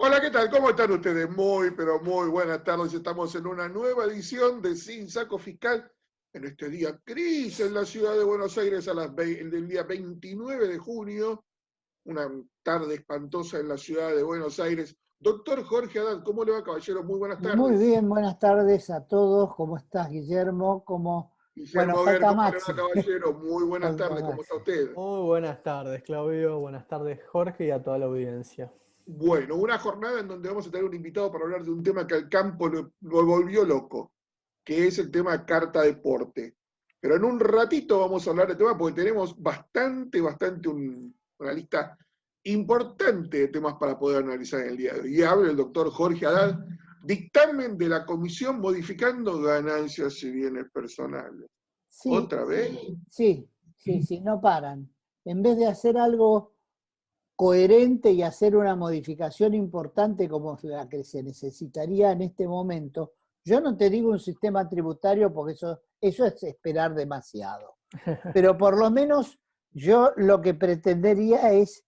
Hola, ¿qué tal? ¿Cómo están ustedes? Muy, pero muy buenas tardes. Estamos en una nueva edición de Sin Saco Fiscal en este día gris en la ciudad de Buenos Aires del día 29 de junio. Una tarde espantosa en la ciudad de Buenos Aires. Doctor Jorge Haddad, ¿cómo le va, caballero? Muy buenas Muy tardes. bien, buenas tardes a todos. ¿Cómo estás, Guillermo? Bueno, Guillermo Ver, falta ¿cómo le va, Maxi. caballero? Muy buenas Falta tardes, ¿cómo está Maxi. usted? Muy buenas tardes, Claudio. Buenas tardes, Jorge, y a toda la audiencia. Bueno, una jornada en donde vamos a tener un invitado para hablar de un tema que al campo lo volvió loco, que es el tema carta deporte. Pero en un ratito vamos a hablar de tema porque tenemos una lista importante de temas para poder analizar en el día de hoy. Y habla el doctor Jorge Haddad, dictamen de la comisión modificando ganancias y bienes personales. Sí, ¿Otra vez? sí, no paran. En vez de hacer algo coherente y hacer una modificación importante como la que se necesitaría en este momento, yo no te digo un sistema tributario porque eso es esperar demasiado. Pero por lo menos yo lo que pretendería es,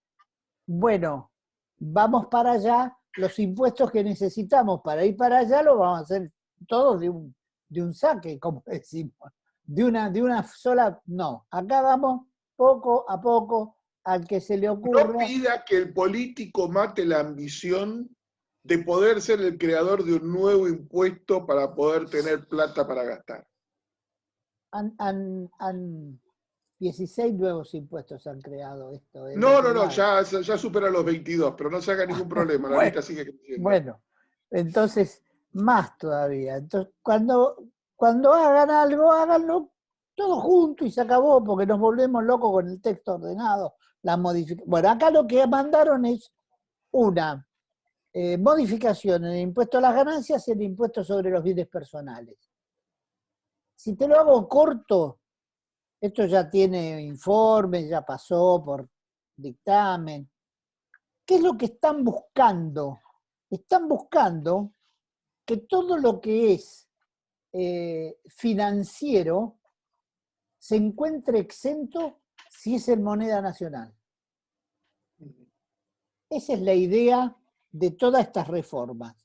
bueno, vamos para allá, los impuestos que necesitamos para ir para allá los vamos a hacer todos de un saque, como decimos, de una sola, no, acá vamos poco a poco al que se le No ocurra. pida que el político mate la ambición de poder ser el creador de un nuevo impuesto para poder tener plata para gastar. Han 16 nuevos impuestos han creado esto. No, ya supera los 22, pero no se haga ningún problema, la Bueno, lista sigue creciendo. bueno, entonces más todavía. Entonces, cuando hagan algo, háganlo todo junto y se acabó, porque nos volvemos locos con el texto ordenado. Bueno, acá lo que mandaron es una modificación en el impuesto a las ganancias y el impuesto sobre los bienes personales. Si te lo hago corto, esto ya tiene informes, ya pasó por dictamen. ¿Qué es lo que están buscando? Están buscando que todo lo que es financiero se encuentre exento si es en moneda nacional. Esa es la idea de todas estas reformas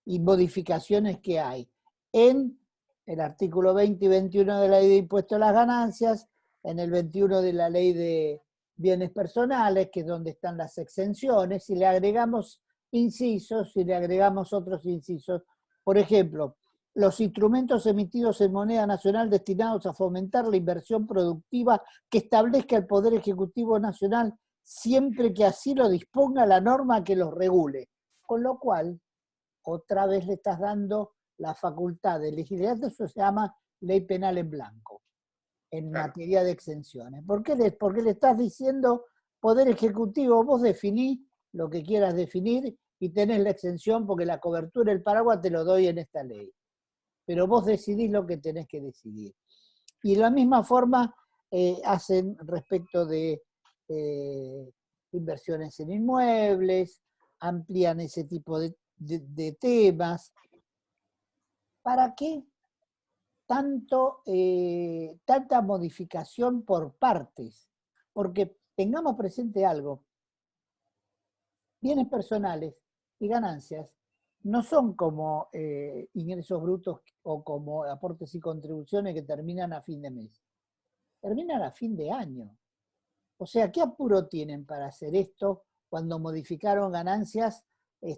y modificaciones que hay en el artículo 20 y 21 de la Ley de Impuesto a las Ganancias, en el 21 de la Ley de Bienes Personales, que es donde están las exenciones. Si le agregamos incisos, si le agregamos otros incisos, por ejemplo, los instrumentos emitidos en moneda nacional destinados a fomentar la inversión productiva que establezca el Poder Ejecutivo Nacional siempre que así lo disponga la norma que los regule. Con lo cual, otra vez le estás dando la facultad de legislar. Eso se llama ley penal en blanco, en materia de exenciones. Porque le estás diciendo, Poder Ejecutivo, vos definís lo que quieras definir y tenés la exención porque la cobertura, el paraguas te lo doy en esta ley. Pero vos decidís lo que tenés que decidir. Y de la misma forma hacen respecto de inversiones en inmuebles, amplían ese tipo de temas. ¿Para qué tanta modificación por partes? Porque tengamos presente algo, bienes personales y ganancias no son como ingresos brutos o como aportes y contribuciones que terminan a fin de mes. Terminan a fin de año. O sea, ¿qué apuro tienen para hacer esto cuando modificaron ganancias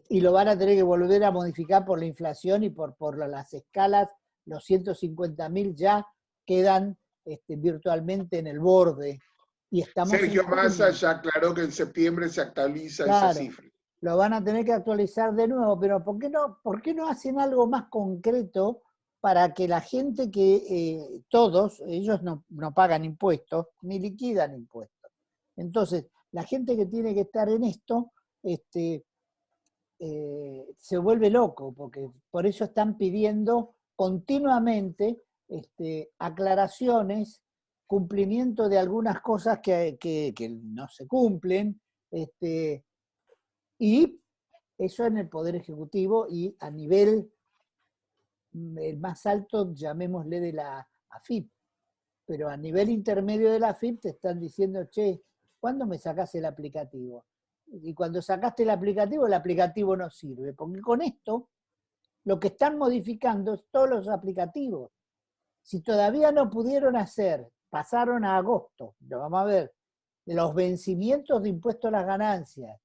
y lo van a tener que volver a modificar por la inflación y por las escalas? Los 150.000 ya quedan virtualmente en el borde. Y estamos Sergio en Massa junio. ya aclaró que en septiembre se actualiza esa Claro, cifra. lo van a tener que actualizar de nuevo, pero por qué no hacen algo más concreto para que la gente todos, ellos no pagan impuestos, ni liquidan impuestos? Entonces, la gente que tiene que estar en esto se vuelve loco, porque por eso están pidiendo continuamente aclaraciones, cumplimiento de algunas cosas que no se cumplen, y eso en el Poder Ejecutivo y a nivel el más alto, llamémosle de la AFIP. Pero a nivel intermedio de la AFIP te están diciendo, che, ¿cuándo me sacás el aplicativo? Y cuando sacaste el aplicativo no sirve, porque con esto lo que están modificando es todos los aplicativos. Si todavía no pudieron hacer, pasaron a agosto, lo vamos a ver, de los vencimientos de impuesto a las ganancias,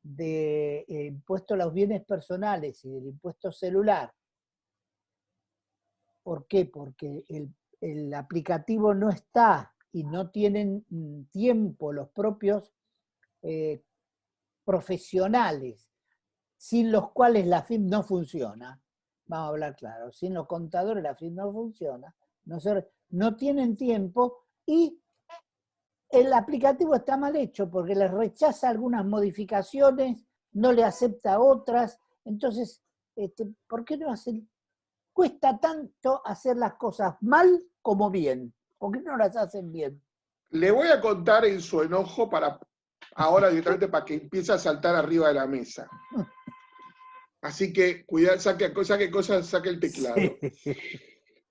de impuesto a los bienes personales y del impuesto celular. ¿Por qué? Porque el aplicativo no está y no tienen tiempo los propios profesionales, sin los cuales la FIP no funciona. Vamos a hablar claro, sin los contadores la FIP no funciona, no tienen tiempo y el aplicativo está mal hecho porque les rechaza algunas modificaciones, no le acepta otras. Entonces, ¿por qué no hacen? Cuesta tanto hacer las cosas mal como bien. ¿Por qué no las hacen bien? Le voy a contar en su enojo ahora directamente para que empiece a saltar arriba de la mesa. Así que cuidado, saque el teclado. Sí.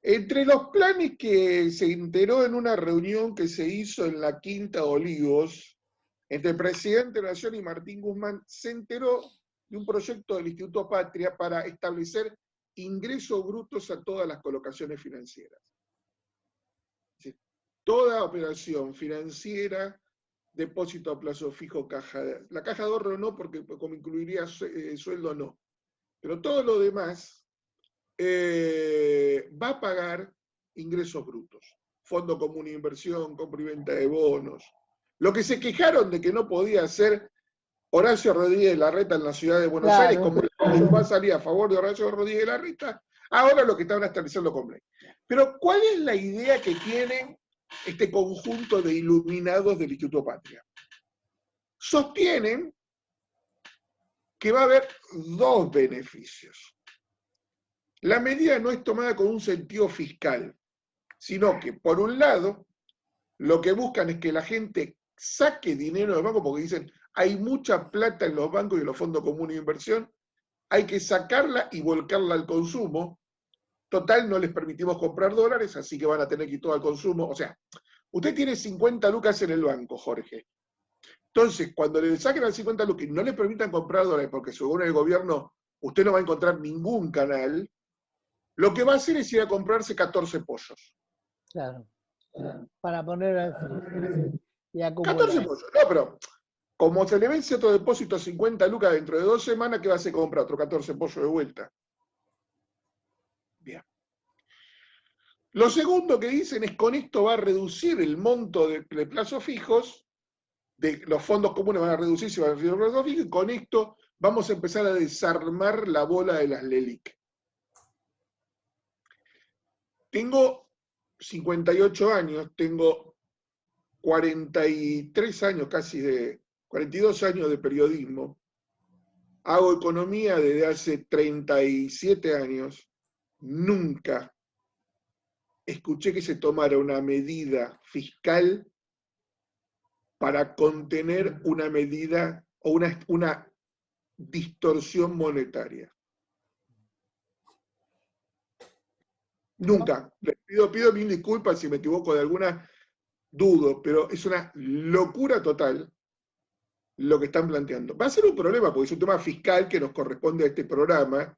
Entre los planes que se enteró en una reunión que se hizo en la Quinta de Olivos, entre el presidente de la Nación y Martín Guzmán, se enteró de un proyecto del Instituto Patria para establecer ingresos brutos a todas las colocaciones financieras. Toda operación financiera, depósito a plazo fijo, la caja de ahorro no, porque como incluiría sueldo no, pero todo lo demás va a pagar ingresos brutos. Fondo común de inversión, compra y venta de bonos. Lo que se quejaron de que no podía hacer Horacio Rodríguez Larreta en la ciudad de Buenos Aires, como va a salir a favor de Horacio Rodríguez Larreta, ahora lo que estaban estableciendo con Blake. Pero ¿cuál es la idea que tienen este conjunto de iluminados del Instituto Patria? Sostienen que va a haber dos beneficios. La medida no es tomada con un sentido fiscal, sino que, por un lado, lo que buscan es que la gente saque dinero del banco, porque dicen, hay mucha plata en los bancos y en los fondos comunes de inversión, hay que sacarla y volcarla al consumo. Total, no les permitimos comprar dólares, así que van a tener que ir todo al consumo. O sea, usted tiene 50 lucas en el banco, Jorge. Entonces, cuando le saquen las 50 lucas y no le permitan comprar dólares, porque según el gobierno usted no va a encontrar ningún canal, lo que va a hacer es ir a comprarse 14 pollos. Claro. Para poner y acumular. 14 pollos. No, pero como se le vence otro depósito a 50 lucas dentro de 2 semanas, ¿qué va a hacer? Comprar otro 14 pollos de vuelta. Bien. Lo segundo que dicen es con esto va a reducir el monto de plazos fijos, de los fondos comunes van a reducirse, van a reducir los plazos fijos, y con esto vamos a empezar a desarmar la bola de las LELIC. Tengo 58 años, tengo 43 años, 42 años de periodismo, hago economía desde hace 37 años, nunca escuché que se tomara una medida fiscal para contener una medida o una distorsión monetaria. Nunca. Les pido mil disculpas si me equivoco de alguna, dudo, pero es una locura total lo que están planteando. Va a ser un problema porque es un tema fiscal que nos corresponde a este programa,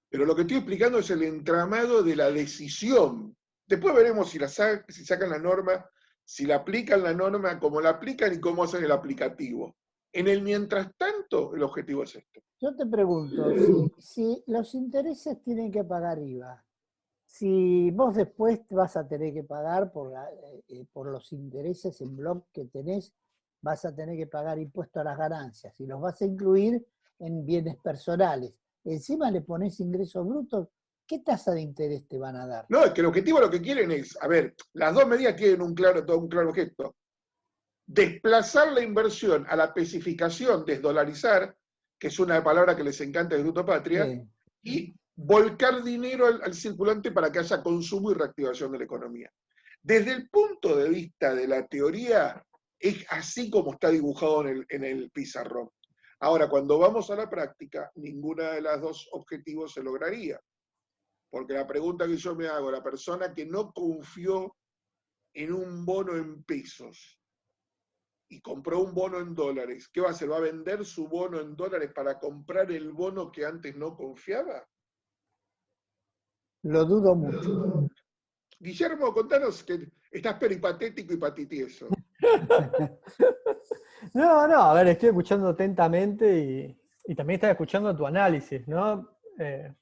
pero lo que estoy explicando es el entramado de la decisión. Después veremos si sacan la norma, si la aplican la norma, cómo la aplican y cómo hacen el aplicativo. En el mientras tanto, el objetivo es esto. Yo te pregunto, si los intereses tienen que pagar IVA, si vos después vas a tener que pagar por los intereses en bloque que tenés, vas a tener que pagar impuesto a las ganancias y los vas a incluir en bienes personales. Encima le pones ingresos brutos, ¿qué tasa de interés te van a dar? No, es que el objetivo lo que quieren es, a ver, las dos medidas tienen un claro objeto. Desplazar la inversión a la especificación, desdolarizar, que es una palabra que les encanta del Instituto Patria, sí, y volcar dinero al circulante para que haya consumo y reactivación de la economía. Desde el punto de vista de la teoría, es así como está dibujado en el pizarrón. Ahora, cuando vamos a la práctica, ninguna de las dos objetivos se lograría. Porque la pregunta que yo me hago, la persona que no confió en un bono en pesos, y compró un bono en dólares, ¿qué va a hacer? ¿Va a vender su bono en dólares para comprar el bono que antes no confiaba? Lo dudo mucho. Guillermo, contanos que estás peripatético y patitieso. No, no, a ver, estoy escuchando atentamente y también estaba escuchando tu análisis, ¿no?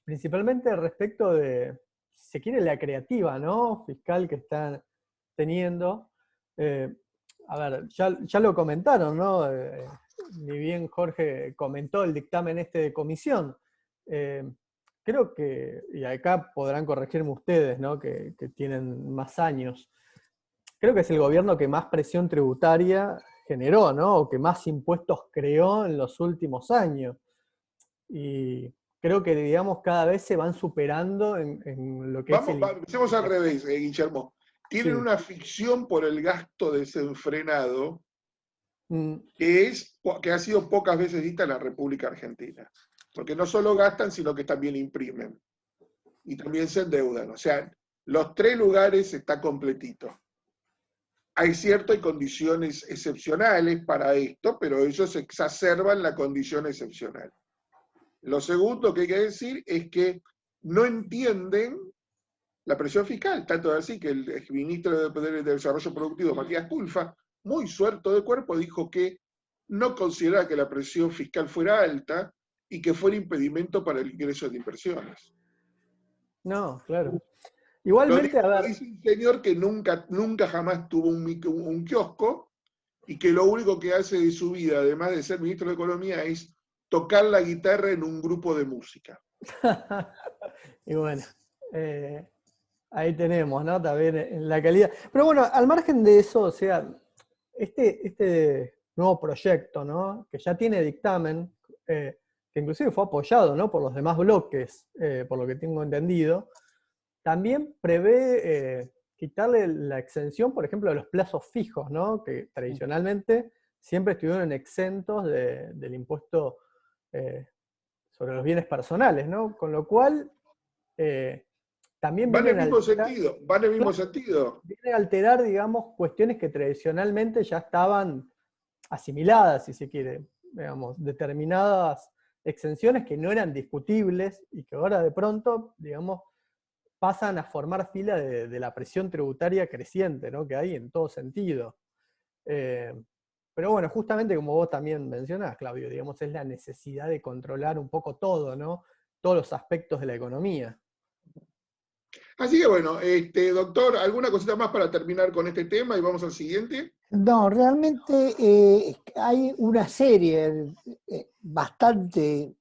Principalmente respecto de, si se quiere, la creativa, ¿no? Fiscal que están teniendo. Eh, a ver, ya lo comentaron, ¿no? Ni bien Jorge comentó el dictamen este de comisión. Eh, Creo que, y acá podrán corregirme ustedes, ¿no? Que tienen más años. Creo que es el gobierno que más presión tributaria generó, ¿no? O que más impuestos creó en los últimos años. Y creo que, digamos, cada vez se van superando en lo que es el... Empecemos al revés, Guillermo. Tienen Sí. una ficción por el gasto desenfrenado Mm, que ha sido pocas veces vista en la República Argentina. Porque no solo gastan, sino que también imprimen. Y también se endeudan. O sea, los tres lugares está completito. Hay ciertas condiciones excepcionales para esto, pero ellos exacerban la condición excepcional. Lo segundo que hay que decir es que no entienden la presión fiscal, tanto así que el ministro de Desarrollo Productivo, Matías Culfa, muy suelto de cuerpo, dijo que no consideraba que la presión fiscal fuera alta y que fuera impedimento para el ingreso de inversiones. no, claro. Lo Igualmente, a ver, dice un señor que nunca jamás tuvo un kiosco y que lo único que hace de su vida, además de ser ministro de Economía, es tocar la guitarra en un grupo de música. y bueno, eh, ahí tenemos, ¿no? También en la calidad. Pero bueno, al margen de eso, o sea, este nuevo proyecto, ¿no? Que ya tiene dictamen, que inclusive fue apoyado, ¿no? Por los demás bloques, por lo que tengo entendido, también prevé quitarle la exención, por ejemplo, de los plazos fijos, ¿no? Que tradicionalmente siempre estuvieron exentos del impuesto sobre los bienes personales, ¿no? Con lo cual, también Va en el vienen a mismo alterar, sentido, va en el mismo claro, sentido. vienen a alterar, digamos, cuestiones que tradicionalmente ya estaban asimiladas, si se quiere, digamos, determinadas exenciones que no eran discutibles y que ahora de pronto, digamos, pasan a formar fila de la presión tributaria creciente, ¿no? Que hay en todo sentido. Pero bueno, justamente como vos también mencionás, Claudio, digamos, es la necesidad de controlar un poco todo, ¿no? Todos los aspectos de la economía. Así que bueno, doctor, ¿alguna cosita más para terminar con este tema y vamos al siguiente? No, realmente hay una serie bastante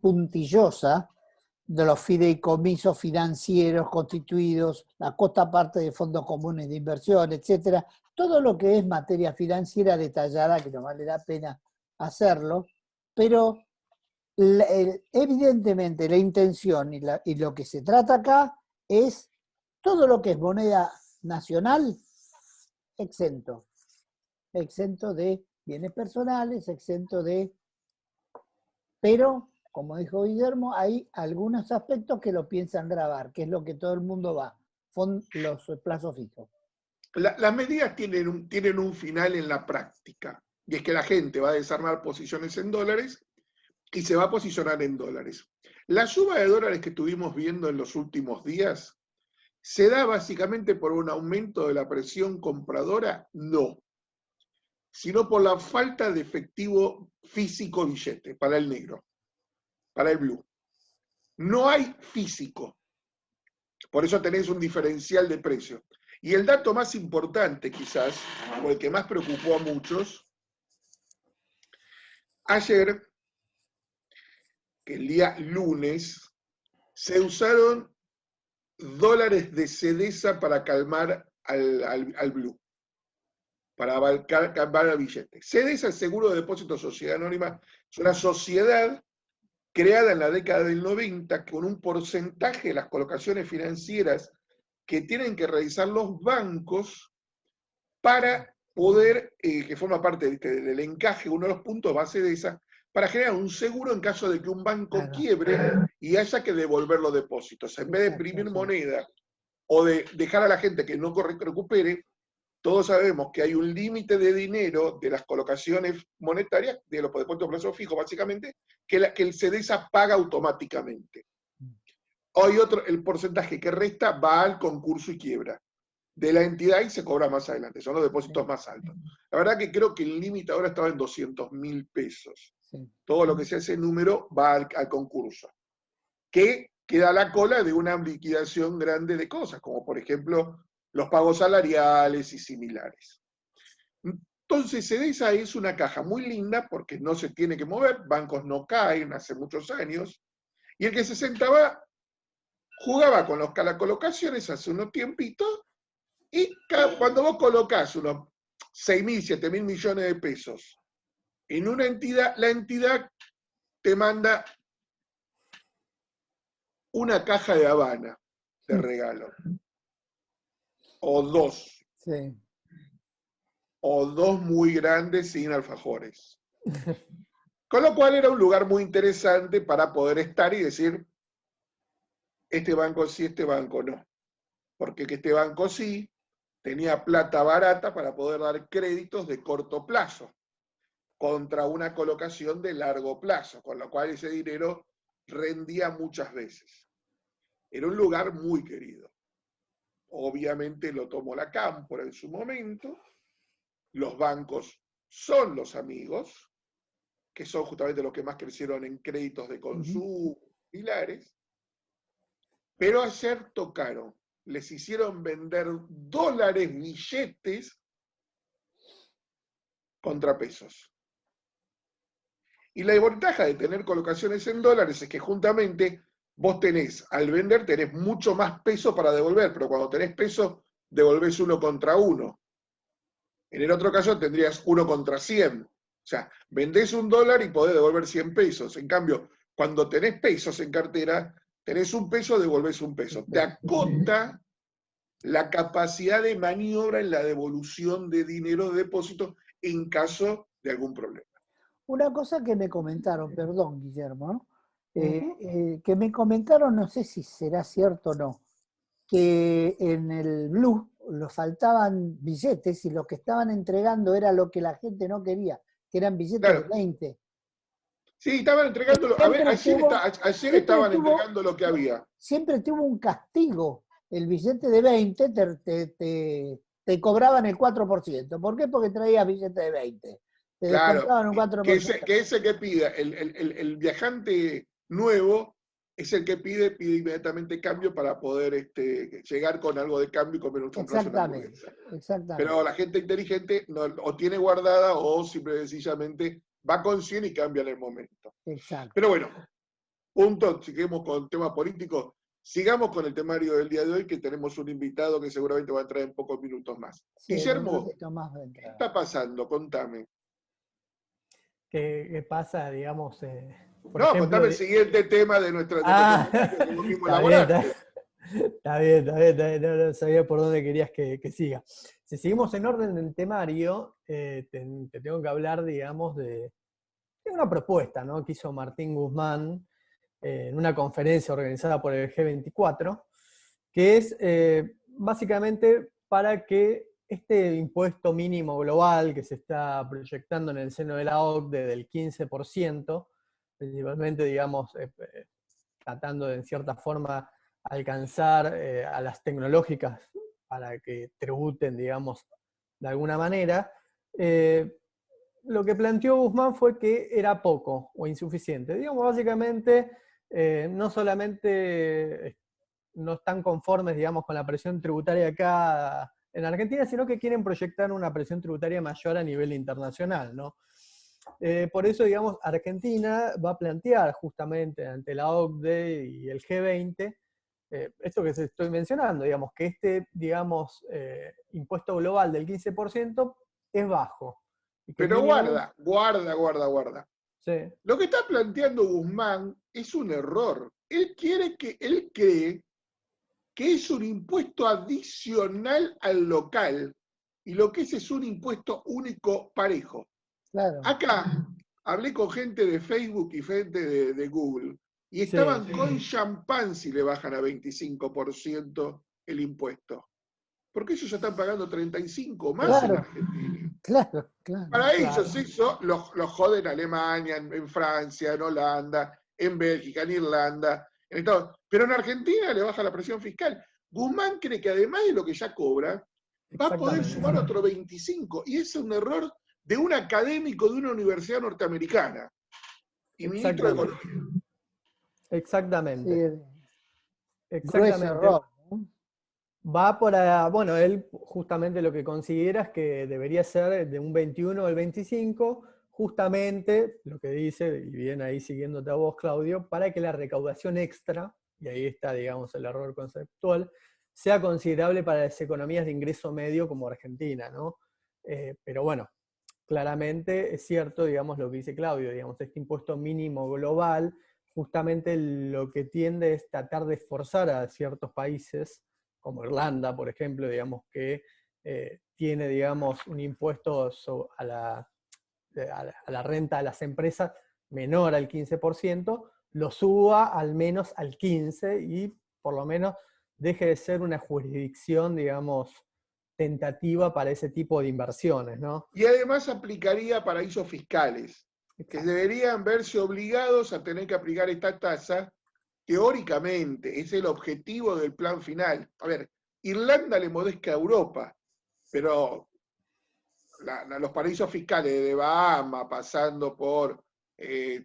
puntillosa de los fideicomisos financieros constituidos, la cuota parte de fondos comunes de inversión, etcétera, todo lo que es materia financiera detallada, que no vale la pena hacerlo, pero evidentemente la intención y lo que se trata acá es todo lo que es moneda nacional exento de bienes personales, exento de... Pero, como dijo Guillermo, hay algunos aspectos que lo piensan grabar, que es lo que todo el mundo va, son los plazos fijos. Las medidas tienen un final en la práctica, y es que la gente va a desarmar posiciones en dólares y se va a posicionar en dólares. La suba de dólares que estuvimos viendo en los últimos días, ¿se da básicamente por un aumento de la presión compradora? No, sino por la falta de efectivo físico billete para el negro, para el blue. No hay físico, por eso tenés un diferencial de precio. Y el dato más importante quizás, o el que más preocupó a muchos, ayer, que el día lunes, se usaron dólares de CEDESA para calmar al blue, para calmar al billete. CEDESA, el Seguro de Depósito Sociedad Anónima, es una sociedad creada en la década del 90 con un porcentaje de las colocaciones financieras que tienen que realizar los bancos para poder, que forma parte del encaje, uno de los puntos base de esa, para generar un seguro en caso de que un banco quiebre y haya que devolver los depósitos. En vez de imprimir moneda o de dejar a la gente que no recupere, todos sabemos que hay un límite de dinero de las colocaciones monetarias, de los depósitos a plazo fijo, básicamente, que el CEDESA paga automáticamente. Hay otro, el porcentaje que resta va al concurso y quiebra de la entidad y se cobra más adelante, son los depósitos más altos. La verdad que creo que el límite ahora estaba en 200.000 pesos. Sí. Todo lo que sea ese número va al concurso, que queda a la cola de una liquidación grande de cosas, como por ejemplo los pagos salariales y similares. Entonces, CEDESA es una caja muy linda porque no se tiene que mover, bancos no caen hace muchos años, y el que se sentaba jugaba con las colocaciones hace unos tiempitos, y cuando vos colocás unos 6.000, 7.000 millones de pesos en una entidad, la entidad te manda una caja de Habana de regalo, o dos, Sí. o dos muy grandes sin alfajores. Con lo cual era un lugar muy interesante para poder estar y decir, este banco sí, este banco no. Porque que este banco sí tenía plata barata para poder dar créditos de corto plazo contra una colocación de largo plazo, con lo cual ese dinero rendía muchas veces. Era un lugar muy querido. Obviamente lo tomó la Cámpora en su momento. Los bancos son los amigos, que son justamente los que más crecieron en créditos de consumo, pilares, pero ayer tocaron, les hicieron vender dólares, billetes, contra pesos. Y la ventaja de tener colocaciones en dólares es que juntamente vos tenés, al vender tenés mucho más peso para devolver, pero cuando tenés peso, devolvés 1 contra 1. En el otro caso tendrías 1 contra 100. O sea, vendés $1 y podés devolver 100 pesos. En cambio, cuando tenés pesos en cartera, tenés un peso, devolvés un peso. Te acota la capacidad de maniobra en la devolución de dinero de depósito en caso de algún problema. Una cosa que me comentaron, perdón, Guillermo, ¿no? Que me comentaron, no sé si será cierto o no, que en el Blue nos faltaban billetes y lo que estaban entregando era lo que la gente no quería, que eran billetes Claro. de 20. Sí, estaban entregándolo. A ver, ayer estaban entregando lo que había. Siempre tuvo un castigo. El billete de 20 te cobraban el 4%. ¿Por qué? Porque traías billete de 20. Te descontaban un 4%. Que ese que pida, el viajante nuevo, es el que pide inmediatamente cambio para poder llegar con algo de cambio y comer un Exactamente. Pero la gente inteligente no, o tiene guardada o simple y sencillamente va con 100 y cambia en el momento. Exacto. Pero bueno, punto, seguimos con temas políticos. Sigamos con el temario del día de hoy, que tenemos un invitado que seguramente va a entrar en pocos minutos más. Sí, Guillermo, ¿qué está pasando? Contame. ¿Qué pasa, digamos? Por ejemplo, contame el siguiente tema de nuestra que vos mismo elaboraste. Está bien, no sabía por dónde querías que siga. Si seguimos en orden del temario, te tengo que hablar, digamos, de una propuesta, ¿no?, que hizo Martín Guzmán en una conferencia organizada por el G24, que es básicamente para que este impuesto mínimo global que se está proyectando en el seno de la OCDE del 15%, principalmente, digamos, tratando de, en cierta forma, alcanzar a las tecnológicas para que tributen, digamos, de alguna manera, lo que planteó Guzmán fue que era poco o insuficiente. Digamos, básicamente, no solamente no están conformes, digamos, con la presión tributaria acá en Argentina, sino que quieren proyectar una presión tributaria mayor a nivel internacional, ¿no? Por eso, digamos, Argentina va a plantear justamente ante la OCDE y el G20 esto que estoy mencionando, digamos, que digamos, impuesto global del 15% es bajo. Y que pero mínimo... guarda. Sí. Lo que está planteando Guzmán es un error. Él cree que es un impuesto adicional al local, y lo que es un impuesto único parejo. Claro. Acá hablé con gente de Facebook y gente de Google, y estaban con champán si le bajan a 25% el impuesto. porque ellos ya están pagando 35 más en Claro, Argentina. claro. Para Claro. ellos eso los jode en Alemania, en Francia, en Holanda, en Bélgica, en Irlanda, en Estados. Pero en Argentina le baja la presión fiscal. Guzmán cree que además de lo que ya cobra, va a poder Exactamente. sumar otro 25. Y ese es un error de un académico de una universidad norteamericana y ministro de Exactamente. Economía. Exactamente. Sí, grueso Exactamente. error, ¿no? Va bueno, él justamente lo que considera es que debería ser de un 21 al 25, justamente lo que dice, y bien ahí siguiéndote a vos, Claudio, para que la recaudación extra, y ahí está, digamos, el error conceptual, sea considerable para las economías de ingreso medio como Argentina, ¿no? Pero bueno, claramente es cierto, digamos, lo que dice Claudio, digamos, este impuesto mínimo global, justamente lo que tiende es tratar de forzar a ciertos países, como Irlanda, por ejemplo, digamos, que tiene, digamos, un impuesto a la renta de las empresas menor al 15%, lo suba al menos al 15% y por lo menos deje de ser una jurisdicción, digamos, tentativa para ese tipo de inversiones, ¿no? Y además aplicaría paraísos fiscales, que Exacto. deberían verse obligados a tener que aplicar esta tasa. Teóricamente, es el objetivo del plan final. A ver, Irlanda le modesca a Europa, pero los paraísos fiscales de Bahamas, pasando por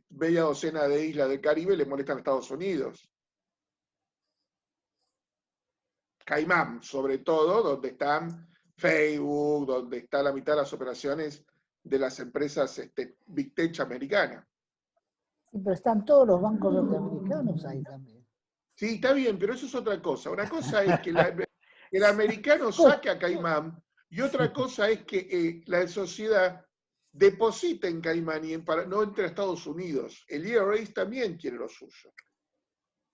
media docena de islas del Caribe, le molestan a Estados Unidos. Caimán, sobre todo, donde están Facebook, donde está la mitad de las operaciones de las empresas Big Tech americanas. Sí, pero están todos los bancos norteamericanos ahí también. Sí, está bien, pero eso es otra cosa. Una cosa es que el americano saque a Caimán y otra cosa es que la sociedad deposita en Caimán y no entre a Estados Unidos. El IRS también quiere lo suyo.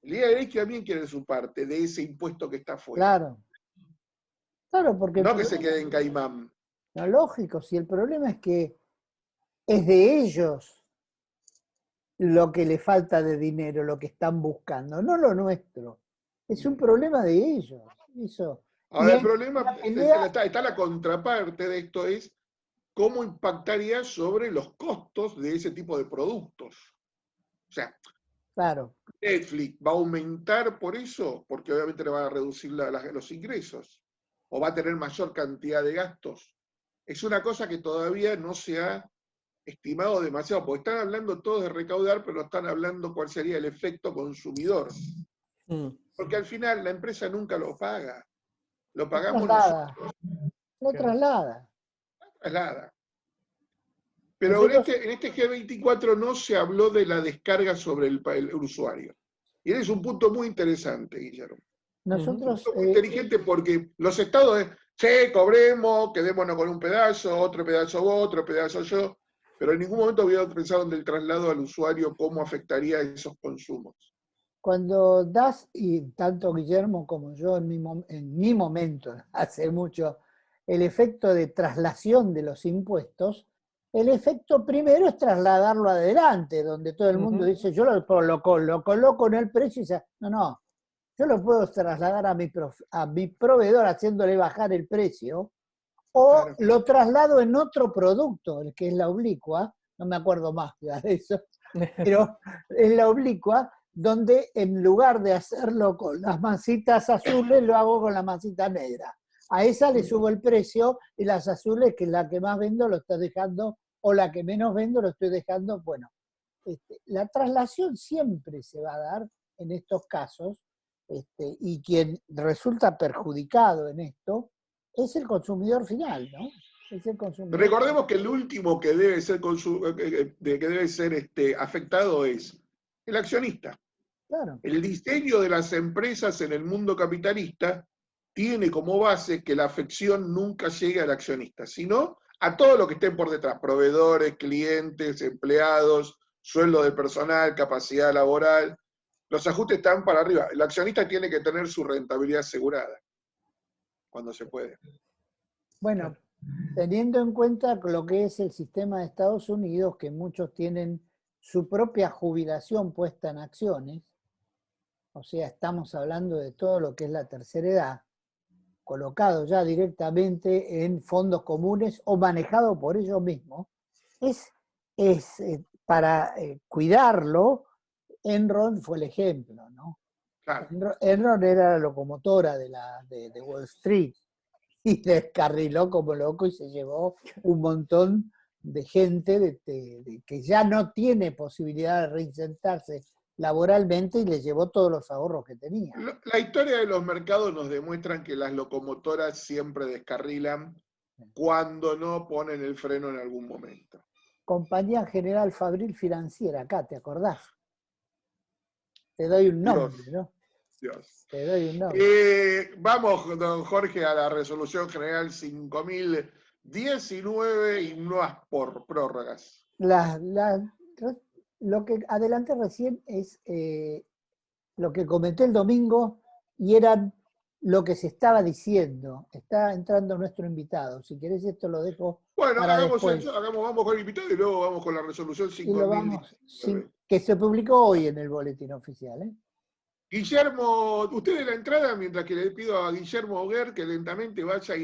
El IRS también quiere su parte de ese impuesto que está afuera. Claro, claro, porque el No que se problema, quede en Caimán. no, lógico, si el problema es que es de ellos lo que le falta de dinero, lo que están buscando, no lo nuestro. Es un problema de ellos. Eso. Y Ahora el hay problema, una pelea, está la contraparte de esto, es cómo impactaría sobre los costos de ese tipo de productos. O sea, claro, Netflix va a aumentar por eso, porque obviamente le va a reducir los ingresos, o va a tener mayor cantidad de gastos. Es una cosa que todavía no se ha estimado demasiado, porque están hablando todos de recaudar, pero no están hablando cuál sería el efecto consumidor. Mm. Porque al final la empresa nunca lo paga, lo lo pagamos traslada, nosotros, lo Claro. traslada. traslada. Pero Nosotros, en este G24 no se habló de la descarga sobre el usuario. Y ese es un punto muy interesante, Guillermo. Ujú. nosotros Muy inteligente porque los estados che, cobremos, quedémonos con un pedazo, otro pedazo yo, pero en ningún momento había pensado en el traslado al usuario, cómo afectaría esos consumos. cuando das, y tanto Guillermo como yo en mi momento, hace mucho, el efecto de traslación de los impuestos, el efecto primero es trasladarlo adelante, donde todo el mundo Ujú. dice, yo lo coloco en el precio y dice, no, yo lo puedo trasladar a mi proveedor haciéndole bajar el precio, o Claro. lo traslado en otro producto, el que es la oblicua, no me acuerdo más de eso, pero es la oblicua, donde en lugar de hacerlo con las masitas azules, lo hago con la masita negra. A esa le subo el precio y las azules, que es la que más vendo, lo estoy dejando, o la que menos vendo, lo estoy dejando. Bueno, la traslación siempre se va a dar en estos casos, y quien resulta perjudicado en esto es el consumidor final, ¿no? Es el consumidor final. Recordemos que el último que debe ser, afectado es el accionista. Claro. El diseño de las empresas en el mundo capitalista tiene como base que la afección nunca llegue al accionista, sino a todo lo que estén por detrás, proveedores, clientes, empleados, sueldo de personal, capacidad laboral. Los ajustes están para arriba. El accionista tiene que tener su rentabilidad asegurada cuando se puede. Bueno, Claro. teniendo en cuenta lo que es el sistema de Estados Unidos, que muchos tienen su propia jubilación puesta en acciones, o sea, estamos hablando de todo lo que es la tercera edad, colocado ya directamente en fondos comunes o manejado por ellos mismos, para cuidarlo. Enron fue el ejemplo, ¿no? Claro. Enron era la locomotora de Wall Street y descarriló como loco y se llevó un montón de gente que ya no tiene posibilidad de reinsertarse laboralmente y le llevó todos los ahorros que tenía. La historia de los mercados nos demuestra que las locomotoras siempre descarrilan cuando no ponen el freno en algún momento. Compañía General Fabril Financiera, acá, ¿te acordás? Te doy un nombre, Dios, ¿no? Dios. Te doy un nombre. Vamos, don Jorge, a la resolución general 5019 y nuevas por prórrogas. Lo que adelanté recién es lo que comenté el domingo y eran lo que se estaba diciendo. Está entrando nuestro invitado. Si querés esto lo dejo Bueno, para hagamos después. eso, vamos con el invitado y luego vamos con la resolución Y lo vamos, 5019. que se publicó hoy en el boletín oficial. Guillermo, usted de la entrada, mientras que le pido a Guillermo Oguer que lentamente vaya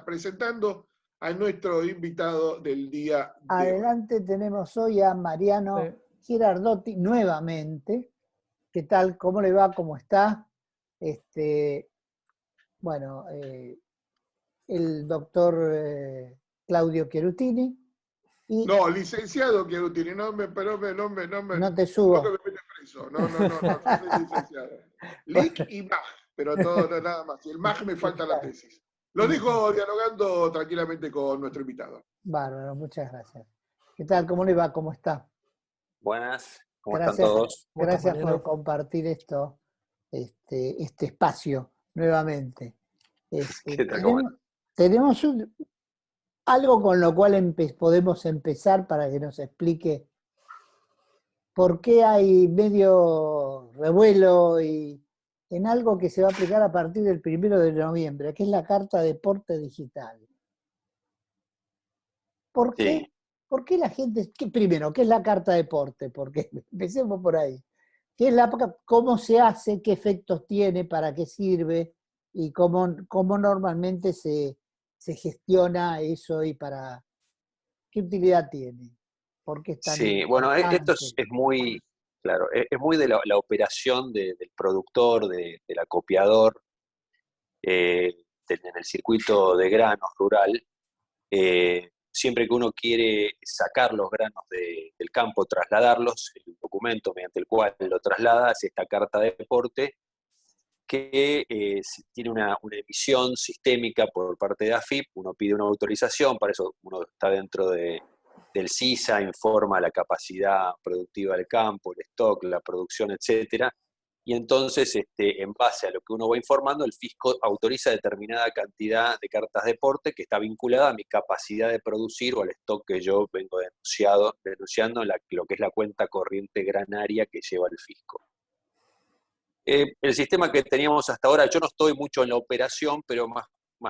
presentando a nuestro invitado del día de hoy. Adelante tenemos hoy a Mariano Girardotti nuevamente. ¿Qué tal? ¿Cómo le va? ¿Cómo está? Bueno, el doctor Claudio Cherutini. Y No, licenciado Cherutini, no te subo. que me mete preso. No soy licenciado. LIC y MAG, pero todo, nada más. Y el MAG me falta la tesis. Lo dijo dialogando tranquilamente con nuestro invitado. Bárbaro, muchas gracias. ¿Qué tal? ¿Cómo le va? ¿Cómo está? Buenas, ¿cómo están todos? Gracias por compartir este espacio nuevamente. ¿Qué tal? Tenemos algo con lo cual podemos empezar para que nos explique por qué hay medio revuelo en algo que se va a aplicar a partir del 1 de noviembre, que es la Carta de Porte Digital. ¿Por qué? Sí. ¿Por qué la gente, primero, qué es la Carta de Porte? Porque empecemos por ahí. ¿Cómo se hace? ¿Qué efectos tiene? ¿Para qué sirve? Y cómo normalmente se gestiona eso y qué utilidad tiene. ¿Por qué es tan Sí, bueno, esto es muy, claro, es muy de la operación del productor, del acopiador, en el circuito de granos rural. Siempre que uno quiere sacar los granos del campo, trasladarlos, el documento mediante el cual lo traslada es esta carta de porte, que tiene una emisión sistémica por parte de AFIP. Uno pide una autorización, para eso uno está dentro del CISA, informa la capacidad productiva del campo, el stock, la producción, etcétera. Y entonces, en base a lo que uno va informando, el fisco autoriza determinada cantidad de cartas de porte que está vinculada a mi capacidad de producir o al stock que yo vengo denunciando en lo que es la cuenta corriente granaria que lleva el fisco. El sistema que teníamos hasta ahora, yo no estoy mucho en la operación, pero más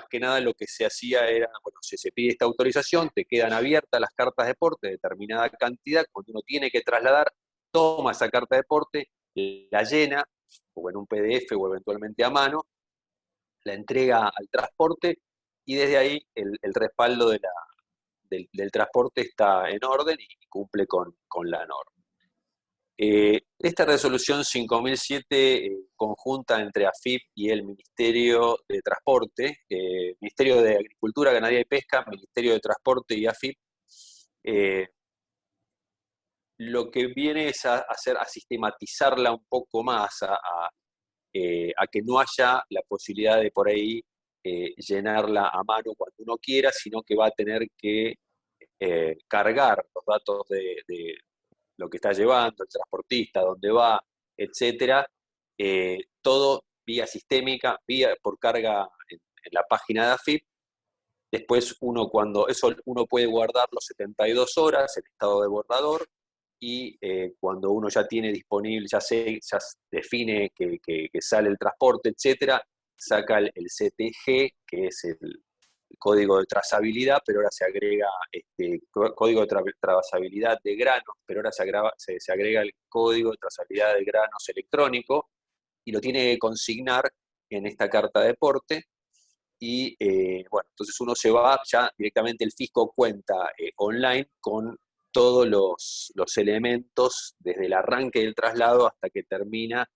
que nada lo que se hacía era, bueno, si se pide esta autorización, te quedan abiertas las cartas de porte de determinada cantidad, cuando uno tiene que trasladar, toma esa carta de porte, la llena, o en un PDF o eventualmente a mano, la entrega al transporte y desde ahí el respaldo del transporte está en orden y cumple con la norma. Esta resolución 5007 conjunta entre AFIP y el Ministerio de Transporte, Ministerio de Agricultura, Ganadería y Pesca, Ministerio de Transporte y AFIP, lo que viene es a sistematizarla un poco más, a que no haya la posibilidad de por ahí llenarla a mano cuando uno quiera, sino que va a tener que cargar los datos de lo que está llevando, el transportista, dónde va, etcétera, todo vía sistémica, por carga en la página de AFIP. Después uno puede guardarlo 72 horas en estado de borrador y cuando uno ya tiene disponible, ya define que sale el transporte, etcétera, saca el CTG, que es el código de trazabilidad, pero ahora se agrega código de trazabilidad de granos, pero ahora se agrega el código de trazabilidad de granos electrónico y lo tiene que consignar en esta carta de porte. y bueno, entonces uno se va, ya directamente el fisco cuenta online con todos los elementos, desde el arranque del traslado hasta que termina,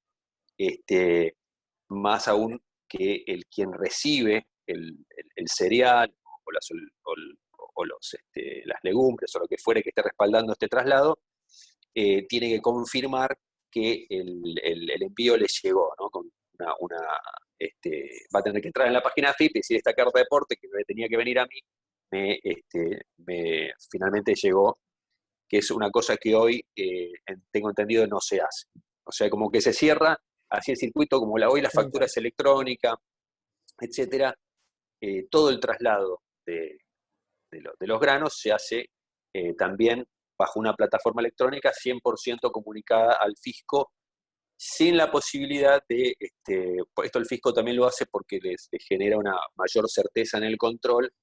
más aún que quien recibe el cereal o las legumbres o lo que fuere que esté respaldando este traslado, tiene que confirmar que el envío le llegó, ¿no? Con va a tener que entrar en la página FIP y decir esta carta de porte que me tenía que venir a mí, finalmente llegó, que es una cosa que hoy, tengo entendido, no se hace. O sea, como que se cierra así el circuito, como hoy la factura es electrónica, etcétera, todo el traslado de los granos se hace también bajo una plataforma electrónica 100% comunicada al fisco, sin la posibilidad de, esto el fisco también lo hace porque les genera una mayor certeza en el control.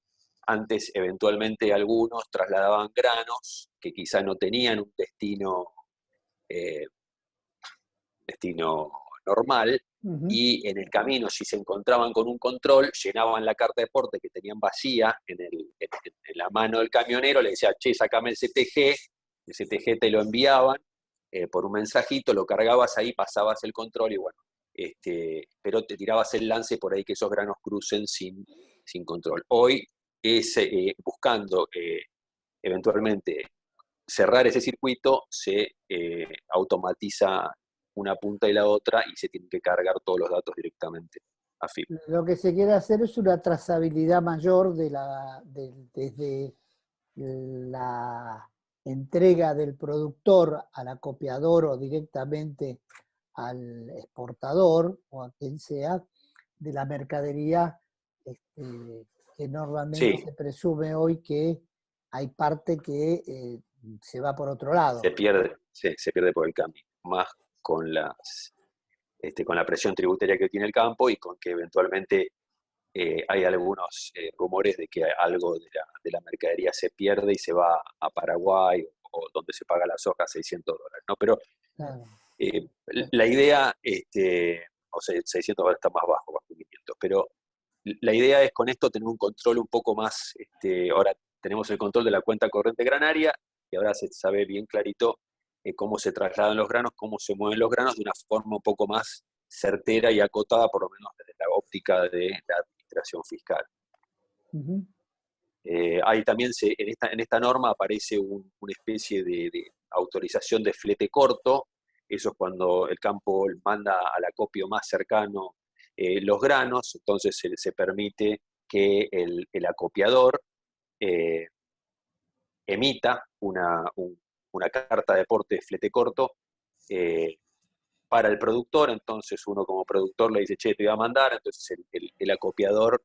Antes, eventualmente, algunos trasladaban granos que quizá no tenían un destino normal, y en el camino, si se encontraban con un control, llenaban la carta de porte que tenían vacía en la mano del camionero, le decía, che, sacame el CTG te lo enviaban por un mensajito, lo cargabas ahí, pasabas el control y bueno, pero te tirabas el lance por ahí que esos granos crucen sin control. Hoy es buscando eventualmente cerrar ese circuito, se automatiza una punta y la otra y se tienen que cargar todos los datos directamente a FIP. Lo que se quiere hacer es una trazabilidad mayor desde la entrega del productor al acopiador o directamente al exportador o a quien sea, de la mercadería, que normalmente se presume hoy que hay parte que se va por otro lado. Se pierde por el camino, más con la presión tributaria que tiene el campo y con que eventualmente hay algunos rumores de que algo de la mercadería se pierde y se va a Paraguay o donde se paga la soja $600, ¿no? Pero claro. La idea, o sea, $600 está más bajo 500, pero la idea es con esto tener un control un poco más, ahora tenemos el control de la cuenta corriente granaria y ahora se sabe bien clarito cómo se trasladan los granos, cómo se mueven los granos de una forma un poco más certera y acotada, por lo menos desde la óptica de la administración fiscal. Ahí también en esta norma aparece una especie de autorización de flete corto. Eso es cuando el campo manda al acopio más cercano los granos, entonces se permite que el acopiador emita una carta de porte de flete corto para el productor. Entonces uno como productor le dice, che, te voy a mandar, entonces el acopiador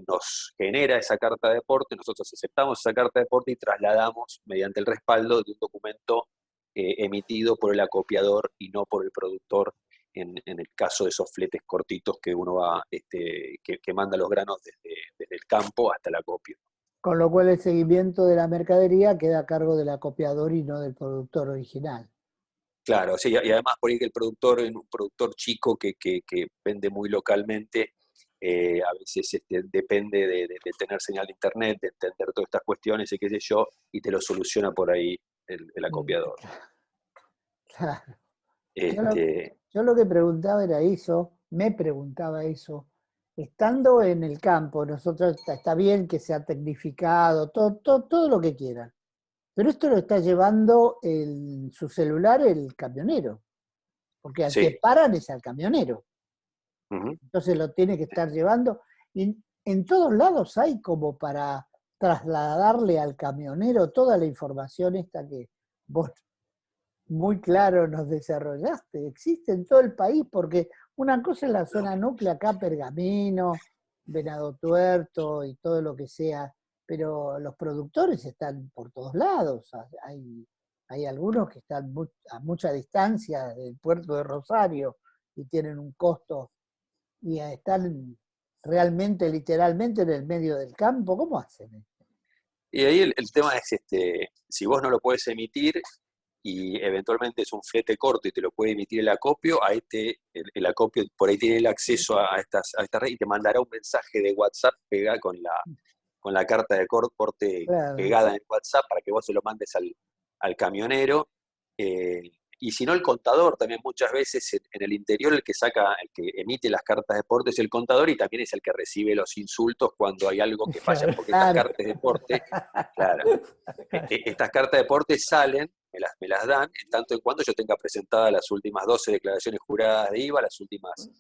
nos genera esa carta de porte, nosotros aceptamos esa carta de porte y trasladamos mediante el respaldo de un documento emitido por el acopiador y no por el productor, en el caso de esos fletes cortitos que uno va, que manda los granos desde el campo hasta el acopio. Con lo cual el seguimiento de la mercadería queda a cargo del acopiador y no del productor original. Claro, sí, y además por ahí que un productor chico que vende muy localmente, a veces depende de tener señal de internet, de entender todas estas cuestiones y qué sé yo, y te lo soluciona por ahí el acopiador. Claro. Yo lo que preguntaba era eso, me preguntaba eso, estando en el campo, nosotros está bien que sea tecnificado, todo lo que quieran, pero esto lo está llevando en su celular el camionero, porque al que paran es al camionero. Entonces lo tiene que estar llevando. Y en todos lados hay como para trasladarle al camionero toda la información esta que vos muy claro nos desarrollaste. Existe en todo el país, porque una cosa es la zona núclea, acá Pergamino, Venado Tuerto y todo lo que sea, pero los productores están por todos lados. Hay algunos que están a mucha distancia del puerto de Rosario y tienen un costo y están realmente, literalmente en el medio del campo. ¿Cómo hacen? Y ahí el tema es, si vos no lo podés emitir, y eventualmente es un flete corto y te lo puede emitir el acopio, ahí el acopio por ahí tiene el acceso a esta red y te mandará un mensaje de WhatsApp pegado con la carta de porte Claro. pegada en WhatsApp para que vos se lo mandes al camionero. Y si no, el contador también muchas veces en el interior el que emite las cartas de porte es el contador y también es el que recibe los insultos cuando hay algo que falla, Claro. porque estas Claro. cartas de porte, claro, estas cartas de porte salen, me las dan, en tanto en cuanto yo tenga presentadas las últimas 12 declaraciones juradas de IVA, las últimas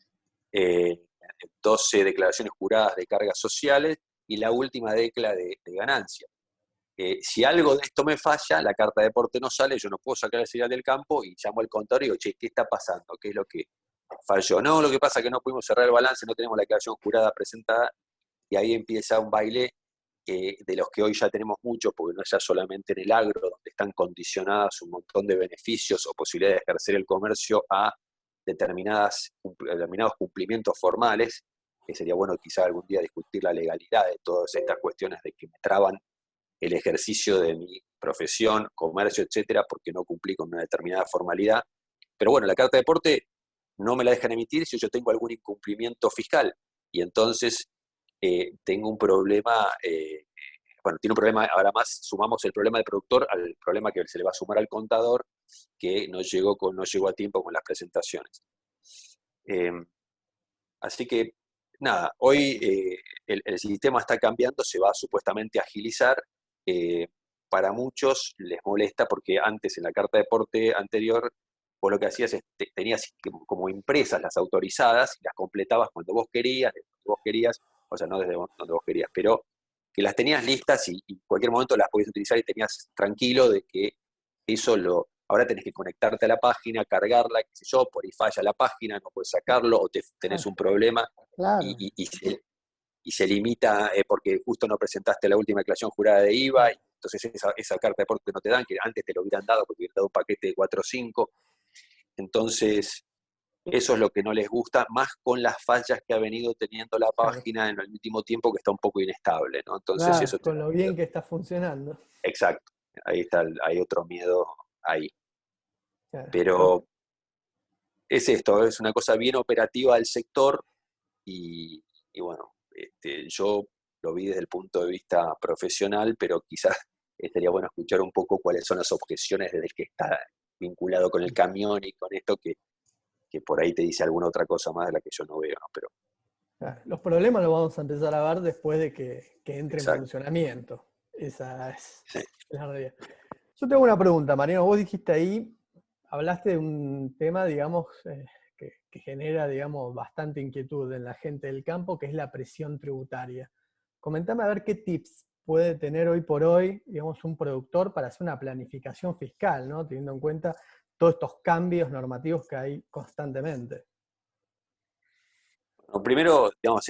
12 declaraciones juradas de cargas sociales y la última decla de ganancia. Si algo de esto me falla, la carta de porte no sale, yo no puedo sacar el serial del campo y llamo al contador y digo, che, ¿qué está pasando? ¿Qué es lo que falló? No, lo que pasa es que no pudimos cerrar el balance, no tenemos la declaración jurada presentada, y ahí empieza un baile de los que hoy ya tenemos muchos, porque no es ya solamente en el agro, donde están condicionadas un montón de beneficios o posibilidades de ejercer el comercio a determinados cumplimientos formales, que sería bueno quizá algún día discutir la legalidad de todas estas cuestiones de que me traban el ejercicio de mi profesión, comercio, etcétera, porque no cumplí con una determinada formalidad. Pero bueno, la carta de porte no me la dejan emitir si yo tengo algún incumplimiento fiscal. Y entonces tengo un problema, tiene un problema, ahora más sumamos el problema del productor al problema que se le va a sumar al contador, que no llegó a tiempo con las presentaciones. Así que, nada, hoy el sistema está cambiando, se va a supuestamente agilizar. Para muchos les molesta porque antes en la carta de porte anterior vos lo que hacías es tenías como impresas las autorizadas y las completabas cuando vos querías, o sea, no desde donde vos querías, pero que las tenías listas y en cualquier momento las podías utilizar y tenías tranquilo de que ahora tenés que conectarte a la página, cargarla, qué sé yo, por ahí falla la página, no puedes sacarlo, o tenés un problema Claro. y se limita porque justo no presentaste la última declaración jurada de IVA, y entonces esa carta de porte no te dan, que antes te lo hubieran dado porque hubieran dado un paquete de 4 o 5. Entonces, eso es lo que no les gusta, más con las fallas que ha venido teniendo la página en el último tiempo, que está un poco inestable, ¿no? Entonces, Claro, eso Con lo bien que está funcionando. Exacto, ahí está, hay otro miedo ahí. Claro. Pero es esto, es una cosa bien operativa del sector y bueno, yo lo vi desde el punto de vista profesional, pero quizás estaría bueno escuchar un poco cuáles son las objeciones desde el que está vinculado con el camión y con esto que por ahí te dice alguna otra cosa más de la que yo no veo, ¿no? Pero, Claro, los problemas los vamos a empezar a ver después de que entre en exacto. funcionamiento. Esa es Sí. la realidad. Yo tengo una pregunta, Mariano. Vos dijiste ahí, hablaste de un tema, digamos, que genera, digamos, bastante inquietud en la gente del campo, que es la presión tributaria. Comentame a ver qué tips puede tener hoy por hoy, digamos, un productor para hacer una planificación fiscal, ¿no? Teniendo en cuenta todos estos cambios normativos que hay constantemente. Bueno, primero, digamos,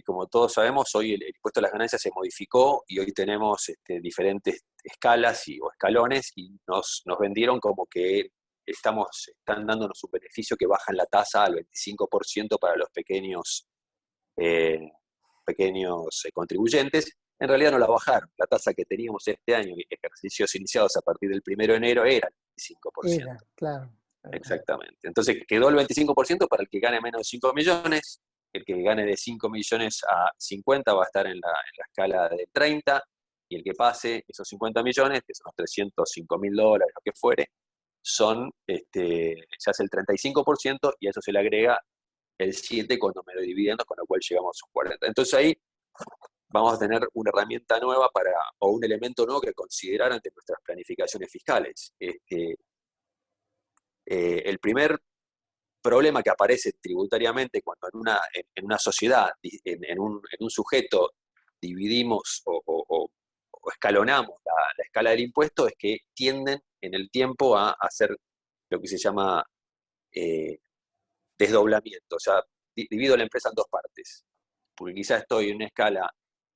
como todos sabemos, hoy el impuesto a las ganancias se modificó y hoy tenemos diferentes escalas o escalones y nos vendieron como que están dándonos un beneficio que bajan la tasa al 25% para los pequeños contribuyentes. En realidad no la bajaron. La tasa que teníamos este año, ejercicios iniciados a partir del 1 de enero, era el 25%. Era, claro. Exactamente. Entonces quedó el 25% para el que gane menos de 5 millones, el que gane de 5 millones a 50 va a estar en la escala de 30, y el que pase esos 50 millones, que son los $305.000, lo que fuere, se hace el 35% y a eso se le agrega el 7 cuando me lo dividiendo, con lo cual llegamos a 40. Entonces ahí vamos a tener una herramienta nueva o un elemento nuevo que considerar ante nuestras planificaciones fiscales. El primer problema que aparece tributariamente cuando en una sociedad, en un sujeto, dividimos o escalonamos la escala del impuesto, es que tienden en el tiempo a hacer lo que se llama desdoblamiento. O sea, divido la empresa en dos partes. Porque quizás estoy en una escala,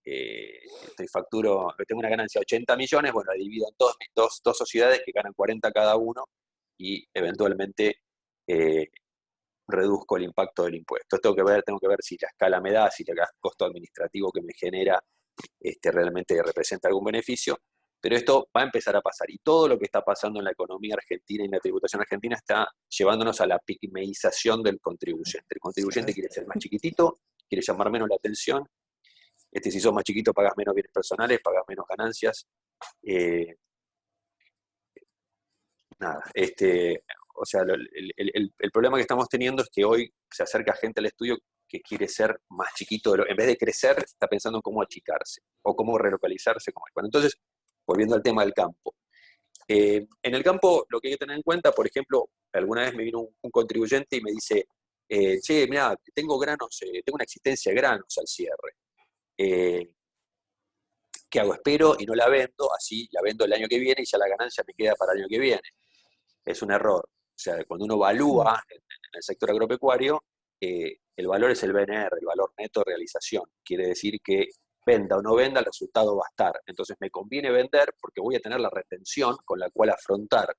tengo una ganancia de 80 millones, bueno, la divido en dos sociedades que ganan 40 cada uno y eventualmente reduzco el impacto del impuesto. Tengo que ver si la escala me da, si el costo administrativo que me genera realmente representa algún beneficio. Pero esto va a empezar a pasar. Y todo lo que está pasando en la economía argentina y en la tributación argentina está llevándonos a la pigmeización del contribuyente. El contribuyente quiere ser más chiquitito, quiere llamar menos la atención. Si sos más chiquito, pagas menos bienes personales, pagas menos ganancias. O sea, el problema que estamos teniendo es que hoy se acerca gente al estudio que quiere ser más chiquito. En vez de crecer, está pensando en cómo achicarse o cómo relocalizarse. Bueno, entonces, volviendo al tema del campo. En el campo, lo que hay que tener en cuenta, por ejemplo, alguna vez me vino un contribuyente y me dice, che, mira, tengo granos, tengo una existencia de granos al cierre. ¿Qué hago? Espero y no la vendo, así la vendo el año que viene y ya la ganancia me queda para el año que viene. Es un error. O sea, cuando uno evalúa en el sector agropecuario, el valor es el BNR, el valor neto de realización. Quiere decir que venda o no venda, el resultado va a estar. Entonces me conviene vender porque voy a tener la retención con la cual afrontar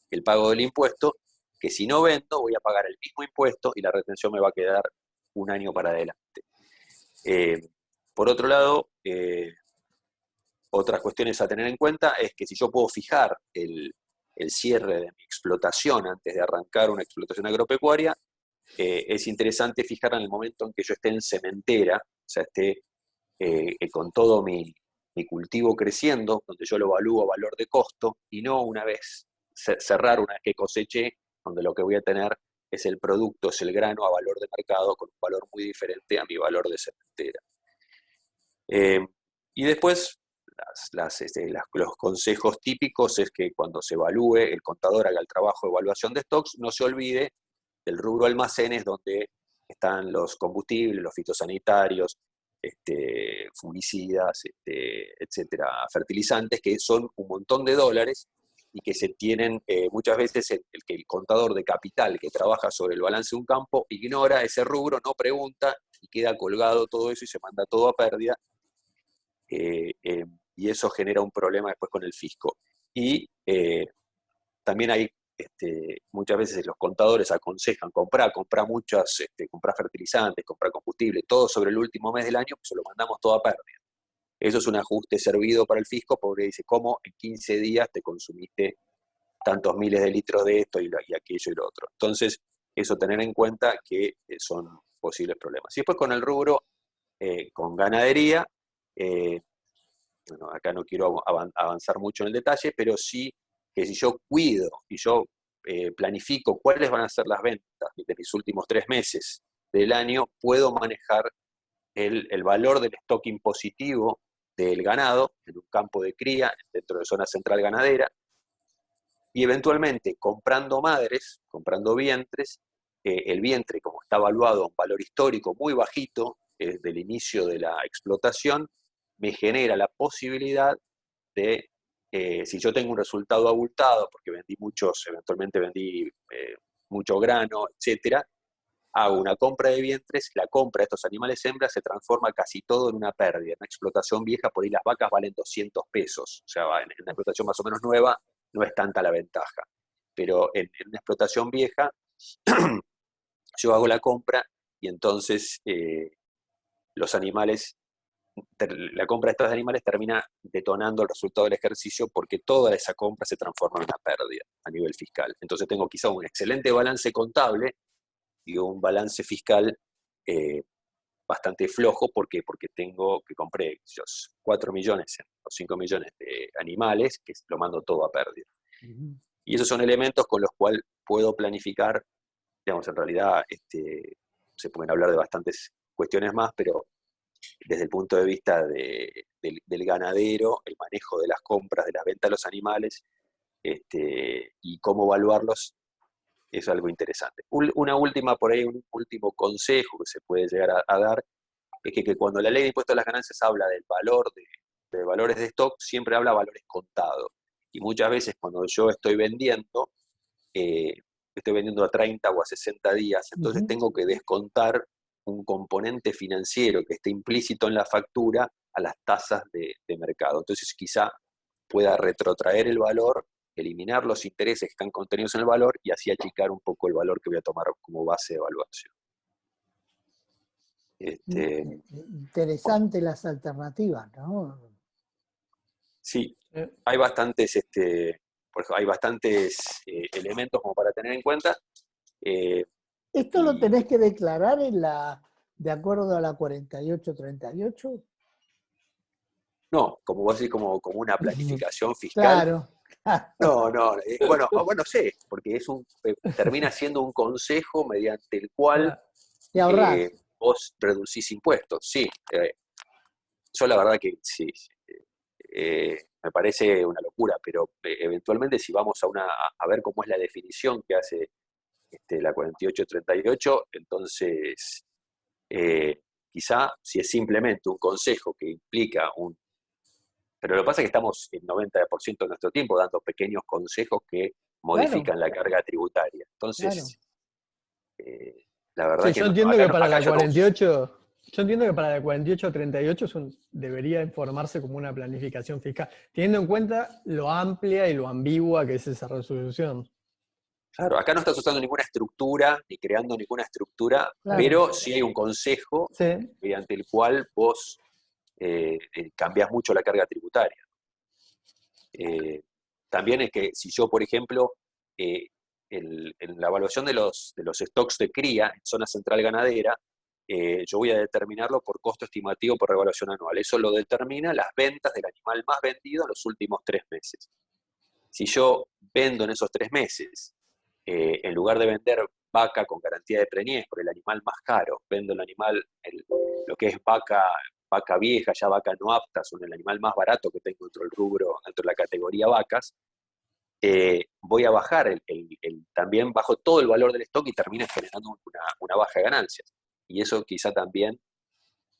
el pago del impuesto, que si no vendo voy a pagar el mismo impuesto y la retención me va a quedar un año para adelante. Por otro lado, otras cuestiones a tener en cuenta es que si yo puedo fijar el cierre de mi explotación antes de arrancar una explotación agropecuaria, es interesante fijar en el momento en que yo esté en cementera, o sea, esté con todo mi cultivo creciendo, donde yo lo evalúo a valor de costo, y no una vez cerrar, una vez que coseché, donde lo que voy a tener es el producto, es el grano a valor de mercado, con un valor muy diferente a mi valor de cementera. Y después, los consejos típicos es que cuando se evalúe, el contador haga el trabajo de evaluación de stocks, no se olvide del rubro almacenes, donde están los combustibles, los fitosanitarios, fungicidas, etcétera, fertilizantes, que son un montón de dólares y que se tienen muchas veces el contador de capital que trabaja sobre el balance de un campo ignora ese rubro, no pregunta y queda colgado todo eso y se manda todo a pérdida. Y eso genera un problema después con el fisco. Y también hay, muchas veces los contadores aconsejan comprar fertilizantes, comprar combustible, todo sobre el último mes del año, pues se lo mandamos todo a pérdida. Eso es un ajuste servido para el fisco porque dice, ¿cómo en 15 días te consumiste tantos miles de litros de esto y aquello y lo otro? Entonces, eso tener en cuenta que son posibles problemas. Y después con el rubro, con ganadería, bueno, acá no quiero avanzar mucho en el detalle, pero sí que si yo cuido y yo planifico cuáles van a ser las ventas de mis últimos 3 meses del año, puedo manejar el valor del stock impositivo del ganado en un campo de cría dentro de zona central ganadera, y eventualmente comprando madres, comprando vientres, el vientre, como está evaluado a un valor histórico muy bajito desde el inicio de la explotación, me genera la posibilidad de, si yo tengo un resultado abultado, porque eventualmente vendí mucho grano, etcétera, hago una compra de vientres, la compra de estos animales hembras se transforma casi todo en una pérdida. En una explotación vieja, por ahí las vacas valen 200 pesos, o sea, en una explotación más o menos nueva no es tanta la ventaja. Pero en una explotación vieja, yo hago la compra y entonces los animales, la compra de estos animales termina detonando el resultado del ejercicio porque toda esa compra se transforma en una pérdida a nivel fiscal. Entonces tengo quizá un excelente balance contable y un balance fiscal bastante flojo. ¿Por qué? Porque compré 4 millones o 5 millones de animales que lo mando todo a pérdida. Y esos son elementos con los cuales puedo planificar, digamos, en realidad se pueden hablar de bastantes cuestiones más, pero desde el punto de vista del ganadero, el manejo de las compras, de las ventas de los animales, y cómo evaluarlos, es algo interesante. Una última, por ahí, un último consejo que se puede llegar a dar, es que cuando la ley de impuestos a las ganancias habla del valor de valores de stock, siempre habla de valores contados. Y muchas veces cuando yo estoy vendiendo a 30 o a 60 días, entonces tengo que descontar un componente financiero que esté implícito en la factura a las tasas de mercado. Entonces quizá pueda retrotraer el valor, eliminar los intereses que están contenidos en el valor y así achicar un poco el valor que voy a tomar como base de evaluación. Interesante las alternativas, ¿no? Sí, Eh, hay bastantes, por ejemplo, hay bastantes elementos como para tener en cuenta. eh, ¿Esto lo y tenés que declarar de acuerdo a la 4838? no, como vos decís, como una planificación fiscal. Claro. No, bueno, bueno, sé, porque termina siendo un consejo mediante el cual claro. Te ahorrás. vos reducís impuestos. Sí, yo la verdad que sí, me parece una locura, pero eventualmente si vamos a ver cómo es la definición que hace la 4838, entonces quizá si es simplemente un consejo que implica un... Pero lo que pasa es que estamos el 90% de nuestro tiempo dando pequeños consejos que Claro, modifican la carga tributaria. claro. Entonces, la verdad Sí, que yo entiendo que para acá la yo no... 48, yo entiendo que para la 4838 debería informarse como una planificación fiscal, teniendo en cuenta lo amplia y lo ambigua que es esa resolución. Claro, acá no estás usando ninguna estructura, ni creando ninguna estructura, Claro. pero sí hay un consejo Sí, mediante el cual vos cambiás mucho la carga tributaria. Eh, también es que si yo, por ejemplo, eh, en la evaluación de los stocks de cría en zona central ganadera, yo voy a determinarlo por costo estimativo por revaluación anual. Eso lo determina las ventas del animal más vendido en los últimos 3 meses. Si yo vendo en esos 3 meses, en lugar de vender vaca con garantía de preñez por el animal más caro, vendo el animal, lo que es vaca vieja, ya vaca no apta, son el animal más barato que tengo dentro del rubro, dentro de la categoría vacas, voy a bajar, también bajo todo el valor del stock y termina generando una baja de ganancias. Y eso quizá también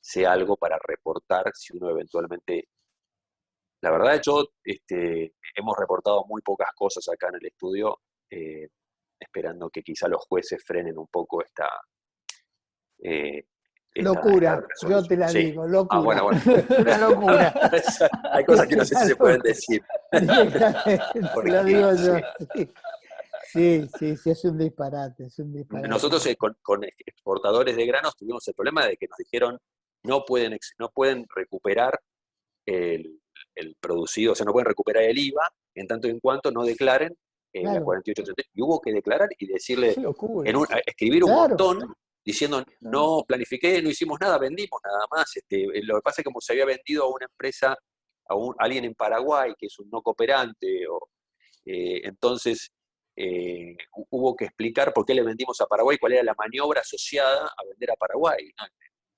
sea algo para reportar si uno eventualmente... La verdad, hemos reportado muy pocas cosas acá en el estudio, eh, esperando que quizá los jueces frenen un poco eh, esta Locura, yo te resolución. la Sí. digo, Ah, locura. bueno. Es una locura. Hay cosas que no Es sé si una se pueden locura. decir. Directamente, lo Porque digo sí. yo. Sí, sí, sí, sí, es un disparate, es un disparate. Nosotros con exportadores de granos tuvimos el problema de que nos dijeron no pueden recuperar el, el producido, o sea, no pueden recuperar el IVA en tanto y en cuanto no declaren la Claro, 4830. Y hubo que declarar y decirle, qué locura. escribir un claro. montón diciendo, Claro. no planifiqué, no hicimos nada, vendimos nada más. Lo que pasa es que como se había vendido a una empresa, a alguien en Paraguay, que es un no cooperante, entonces hubo que explicar por qué le vendimos a Paraguay, cuál era la maniobra asociada a vender a Paraguay. ¿No?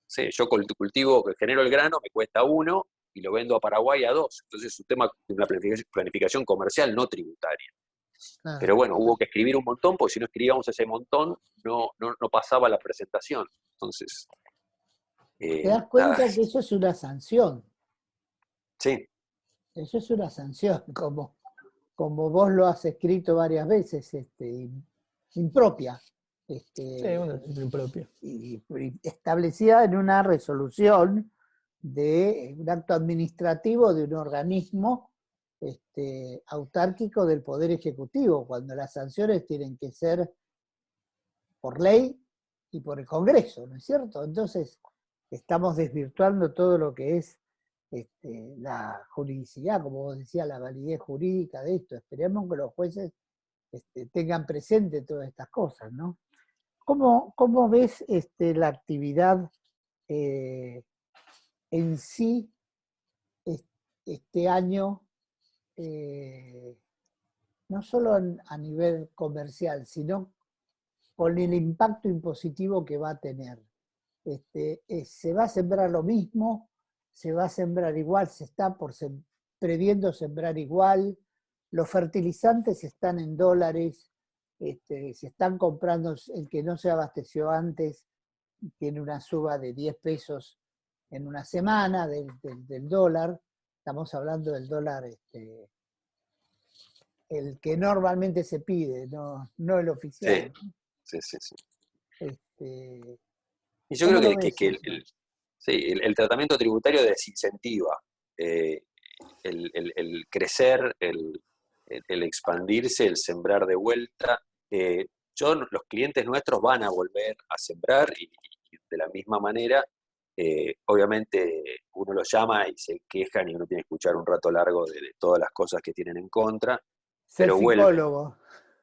Sí, yo cultivo, genero el grano, me cuesta 1 y lo vendo a Paraguay a 2. Entonces es un tema de una planificación comercial, no tributaria. Claro. Pero bueno, hubo que escribir un montón, porque si no escribíamos ese montón, no pasaba la presentación. Entonces, Te das nada, cuenta que eso es una sanción. sí, Eso es una sanción, como vos lo has escrito varias veces, impropia. Sí, una decisión propia. Y establecida en una resolución de un acto administrativo de un organismo autárquico del Poder Ejecutivo, cuando las sanciones tienen que ser por ley y por el Congreso, ¿no es cierto? Entonces, estamos desvirtuando todo lo que es la juridicidad, como vos decías, la validez jurídica de esto. Esperemos que los jueces tengan presente todas estas cosas, ¿no? ¿Cómo ves la actividad en sí este año, no solo a nivel comercial, sino con el impacto impositivo que va a tener? ¿Se va a sembrar lo mismo? ¿Se va a sembrar igual? ¿Se está previendo sembrar igual? ¿Los fertilizantes están en dólares? Se están comprando, el que no se abasteció antes tiene una suba de 10 pesos en una semana del dólar. Estamos hablando del dólar, el que normalmente se pide, no el oficial. sí, sí, sí. Este, Y yo ¿Cómo creo lo que, ves que eso? sí, el tratamiento tributario desincentiva el crecer, el expandirse, el sembrar de vuelta. Los clientes nuestros van a volver a sembrar y de la misma manera Obviamente uno los llama y se quejan y uno tiene que escuchar un rato largo de todas las cosas que tienen en contra, Ser pero vuelven. psicólogo.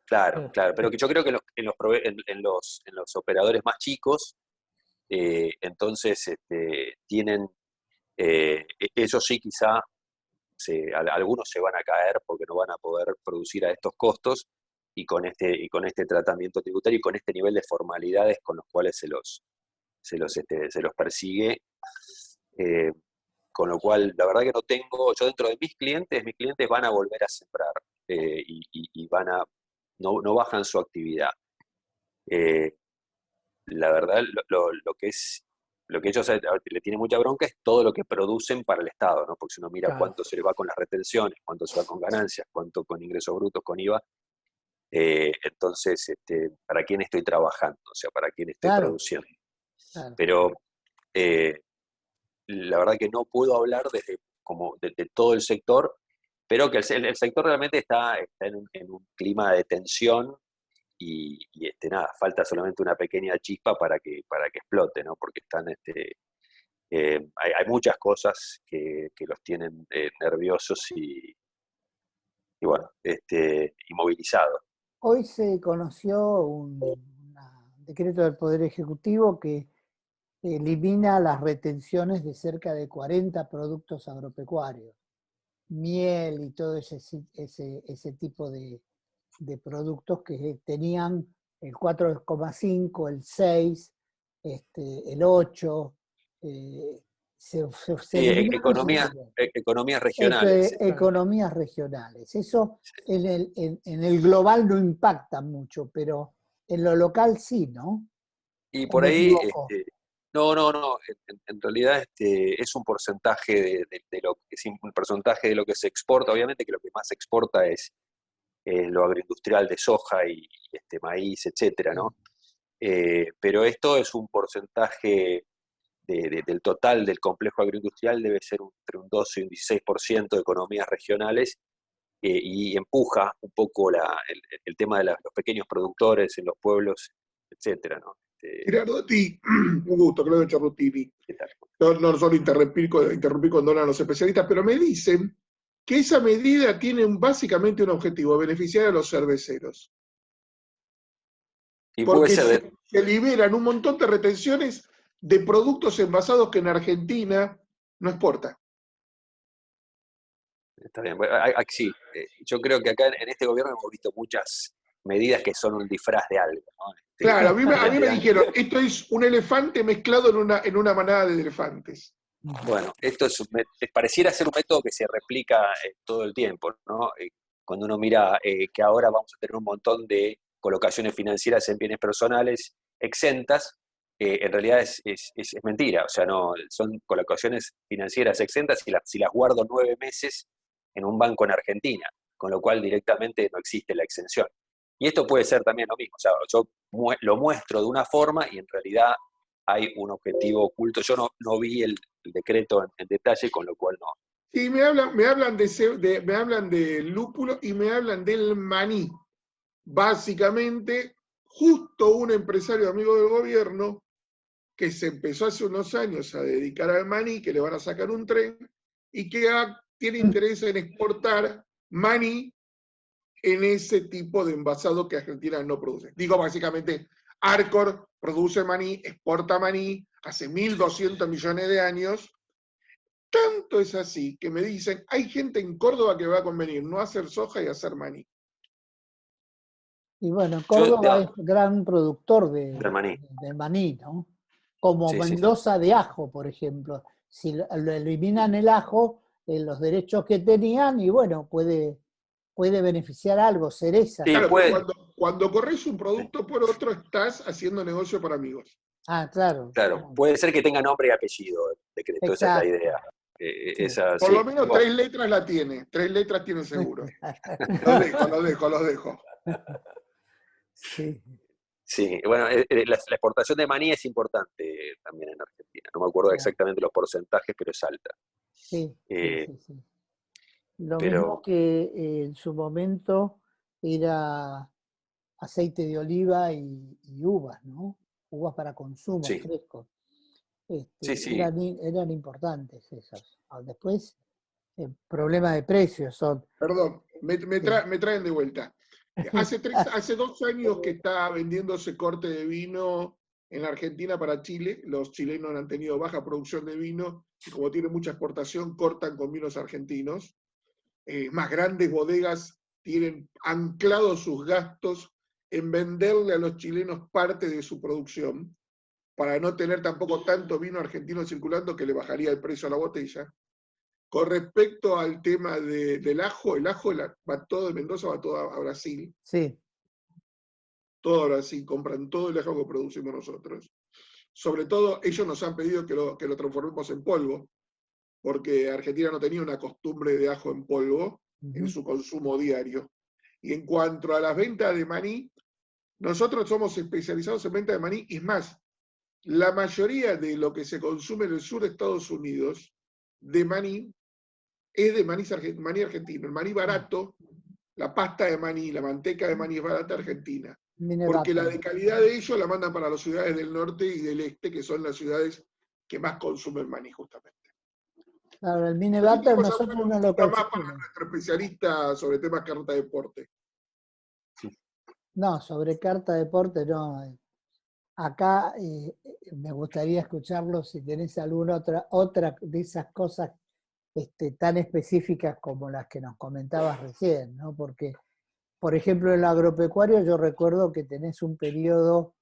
Claro, claro, pero que yo creo que en los operadores más chicos, entonces tienen, ellos sí quizá, algunos se van a caer porque no van a poder producir a estos costos y con este tratamiento tributario y con este nivel de formalidades con los cuales se los persigue. eh, con lo cual, la verdad que no tengo, yo dentro de mis clientes van a volver a sembrar y van a, no bajan su actividad. Eh, la verdad, lo que ellos le tienen mucha bronca es todo lo que producen para el Estado, ¿no? Porque si uno mira Claro. cuánto se le va con las retenciones, cuánto se va con ganancias, cuánto con ingresos brutos, con IVA, entonces, ¿para quién estoy trabajando? O sea, ¿para quién estoy Claro, produciendo? claro. Pero la verdad que no puedo hablar de todo el sector, pero que el sector realmente está en un clima de tensión y nada, falta solamente una pequeña chispa para que explote, ¿no? Porque hay muchas cosas que los tienen nerviosos y bueno, inmovilizados. Hoy se conoció decreto del Poder Ejecutivo que elimina las retenciones de cerca de 40 productos agropecuarios, miel y todo ese tipo de productos que tenían el 4,5, el 6, el 8, se Sí, eliminaron simplemente. economías regionales. Economías regionales. Eso en el global no impacta mucho, pero en lo local sí, ¿no? Y ¿O por me ahí, equivoco? no, en realidad es un porcentaje de lo que es un porcentaje de lo que se exporta. Obviamente que lo que más se exporta es lo agroindustrial de soja y maíz, etcétera, ¿no? Pero esto es un porcentaje del total del complejo agroindustrial, debe ser entre un 12 y un 16% de economías regionales, y empuja un poco el tema de los pequeños productores en los pueblos, etcétera, ¿no? Gerardotti, un gusto, Claudio Charrutini. ¿Qué tal? No solo interrumpir cuando hablan los especialistas, pero me dicen que esa medida tiene básicamente un objetivo, beneficiar a los cerveceros. Y puede Porque ser, se liberan un montón de retenciones de productos envasados que en Argentina no exporta. está bien. Bueno, sí, yo creo que acá en este gobierno hemos visto muchas medidas que son un disfraz de algo, ¿no? Claro, a mí me Dan- dijeron, esto es un elefante mezclado en una manada de elefantes. Bueno, esto pareciera ser un método que se replica todo el tiempo, ¿no? Cuando uno mira que ahora vamos a tener un montón de colocaciones financieras en bienes personales exentas, en realidad es mentira. O sea, no, son colocaciones financieras exentas si las guardo 9 meses en un banco en Argentina, con lo cual directamente no existe la exención. Y esto puede ser también lo mismo. O sea, yo lo muestro de una forma y en realidad hay un objetivo oculto. Yo no vi el decreto en detalle, con lo cual no. Sí, me hablan del lúpulo y me hablan del maní. Básicamente, justo un empresario amigo del gobierno que se empezó hace unos años a dedicar al maní, que le van a sacar un tren, y que tiene interés en exportar maní en ese tipo de envasado que Argentina no produce. Digo, básicamente, Arcor produce maní, exporta maní hace 1.200 millones de años. Tanto es así que me dicen, hay gente en Córdoba que va a convenir no hacer soja y hacer maní. Y bueno, Yo, Córdoba es gran productor del maní. de maní, ¿no? Como Sí, sí. Mendoza de ajo, por ejemplo. Si lo eliminan el ajo, los derechos que tenían, y bueno, puede beneficiar algo, cereza. Sí, Claro, pero puede. cuando corres un producto por otro, estás haciendo negocio para amigos. Ah, claro. Claro, puede ser que tenga nombre y apellido el decreto, esa es la Exacto. idea. Sí. Por Sí. lo menos Bueno, 3 letras la tiene, 3 letras tiene seguro. Los dejo. Sí. sí, bueno, la exportación de maní es importante también en Argentina. No me acuerdo Claro. exactamente los porcentajes, pero es alta. Sí, Eh, sí. Lo mismo pero que en su momento era aceite de oliva y uvas, ¿no? Uvas para consumo sí, fresco. Sí, sí. eran importantes esos. Después, problemas de precios son. Perdón, me Sí. traen de vuelta. Hace 2 años que está vendiéndose corte de vino en la Argentina para Chile. Los chilenos han tenido baja producción de vino y como tienen mucha exportación, cortan con vinos argentinos. Más grandes bodegas tienen anclados sus gastos en venderle a los chilenos parte de su producción para no tener tampoco tanto vino argentino circulando que le bajaría el precio a la botella. Con respecto al tema del ajo, el ajo va todo de Mendoza, va todo a Brasil. Sí. Todo a Brasil, compran todo el ajo que producimos nosotros. Sobre todo, ellos nos han pedido que lo transformemos en polvo, porque Argentina no tenía una costumbre de ajo en polvo en su consumo diario. Y en cuanto a las ventas de maní, nosotros somos especializados en venta de maní, y es más, la mayoría de lo que se consume en el sur de Estados Unidos de maní es de maní argentino. El maní barato, la pasta de maní, la manteca de maní es barata argentina. Porque la de calidad de ellos la mandan para las ciudades del norte y del este, que son las ciudades que más consumen maní justamente. Claro, el mini butter nosotros no lo consumimos. Más para consumimos. nuestro especialista sobre temas carta de deporte. No, sobre carta de deporte no. Acá me gustaría escucharlo si tenés alguna otra de esas cosas tan específicas como las que nos comentabas recién, ¿no? Porque, por ejemplo, en el agropecuario yo recuerdo que tenés un periodo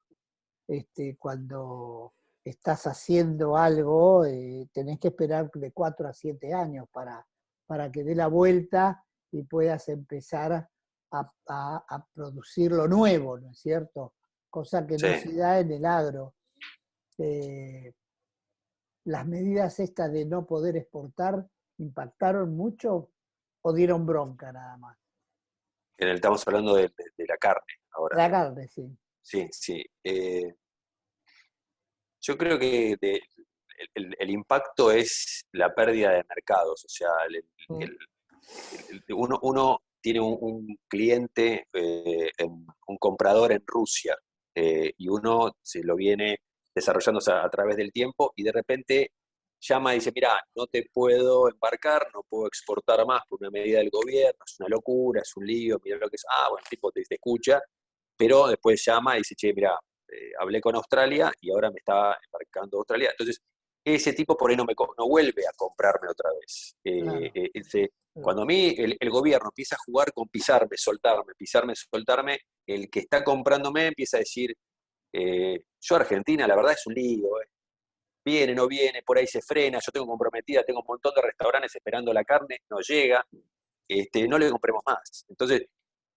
cuando estás haciendo algo, tenés que esperar de 4 a 7 años para que dé la vuelta y puedas empezar a producir lo nuevo, ¿no es cierto? Cosa que no se da en el agro. ¿Las medidas estas de no poder exportar impactaron mucho o dieron bronca nada más? Estamos hablando de la carne ahora. La carne, sí. Sí, sí. Yo creo que el impacto es la pérdida de mercados. O sea, uno tiene un cliente, un comprador en Rusia, y uno se lo viene desarrollando a través del tiempo y de repente llama y dice, mira, no te puedo embarcar, no puedo exportar más por una medida del gobierno, es una locura, es un lío, mira lo que es. Bueno, el tipo te escucha, pero después llama y dice, che, mira, hablé con Australia y ahora me está embarcando Australia. Entonces, ese tipo por ahí no vuelve a comprarme otra vez. Claro. Cuando a mí el gobierno empieza a jugar con pisarme, soltarme, el que está comprándome empieza a decir, yo Argentina, la verdad es un lío, viene, no viene, por ahí se frena, yo tengo comprometida, tengo un montón de restaurantes esperando la carne, no llega, no le compremos más. Entonces,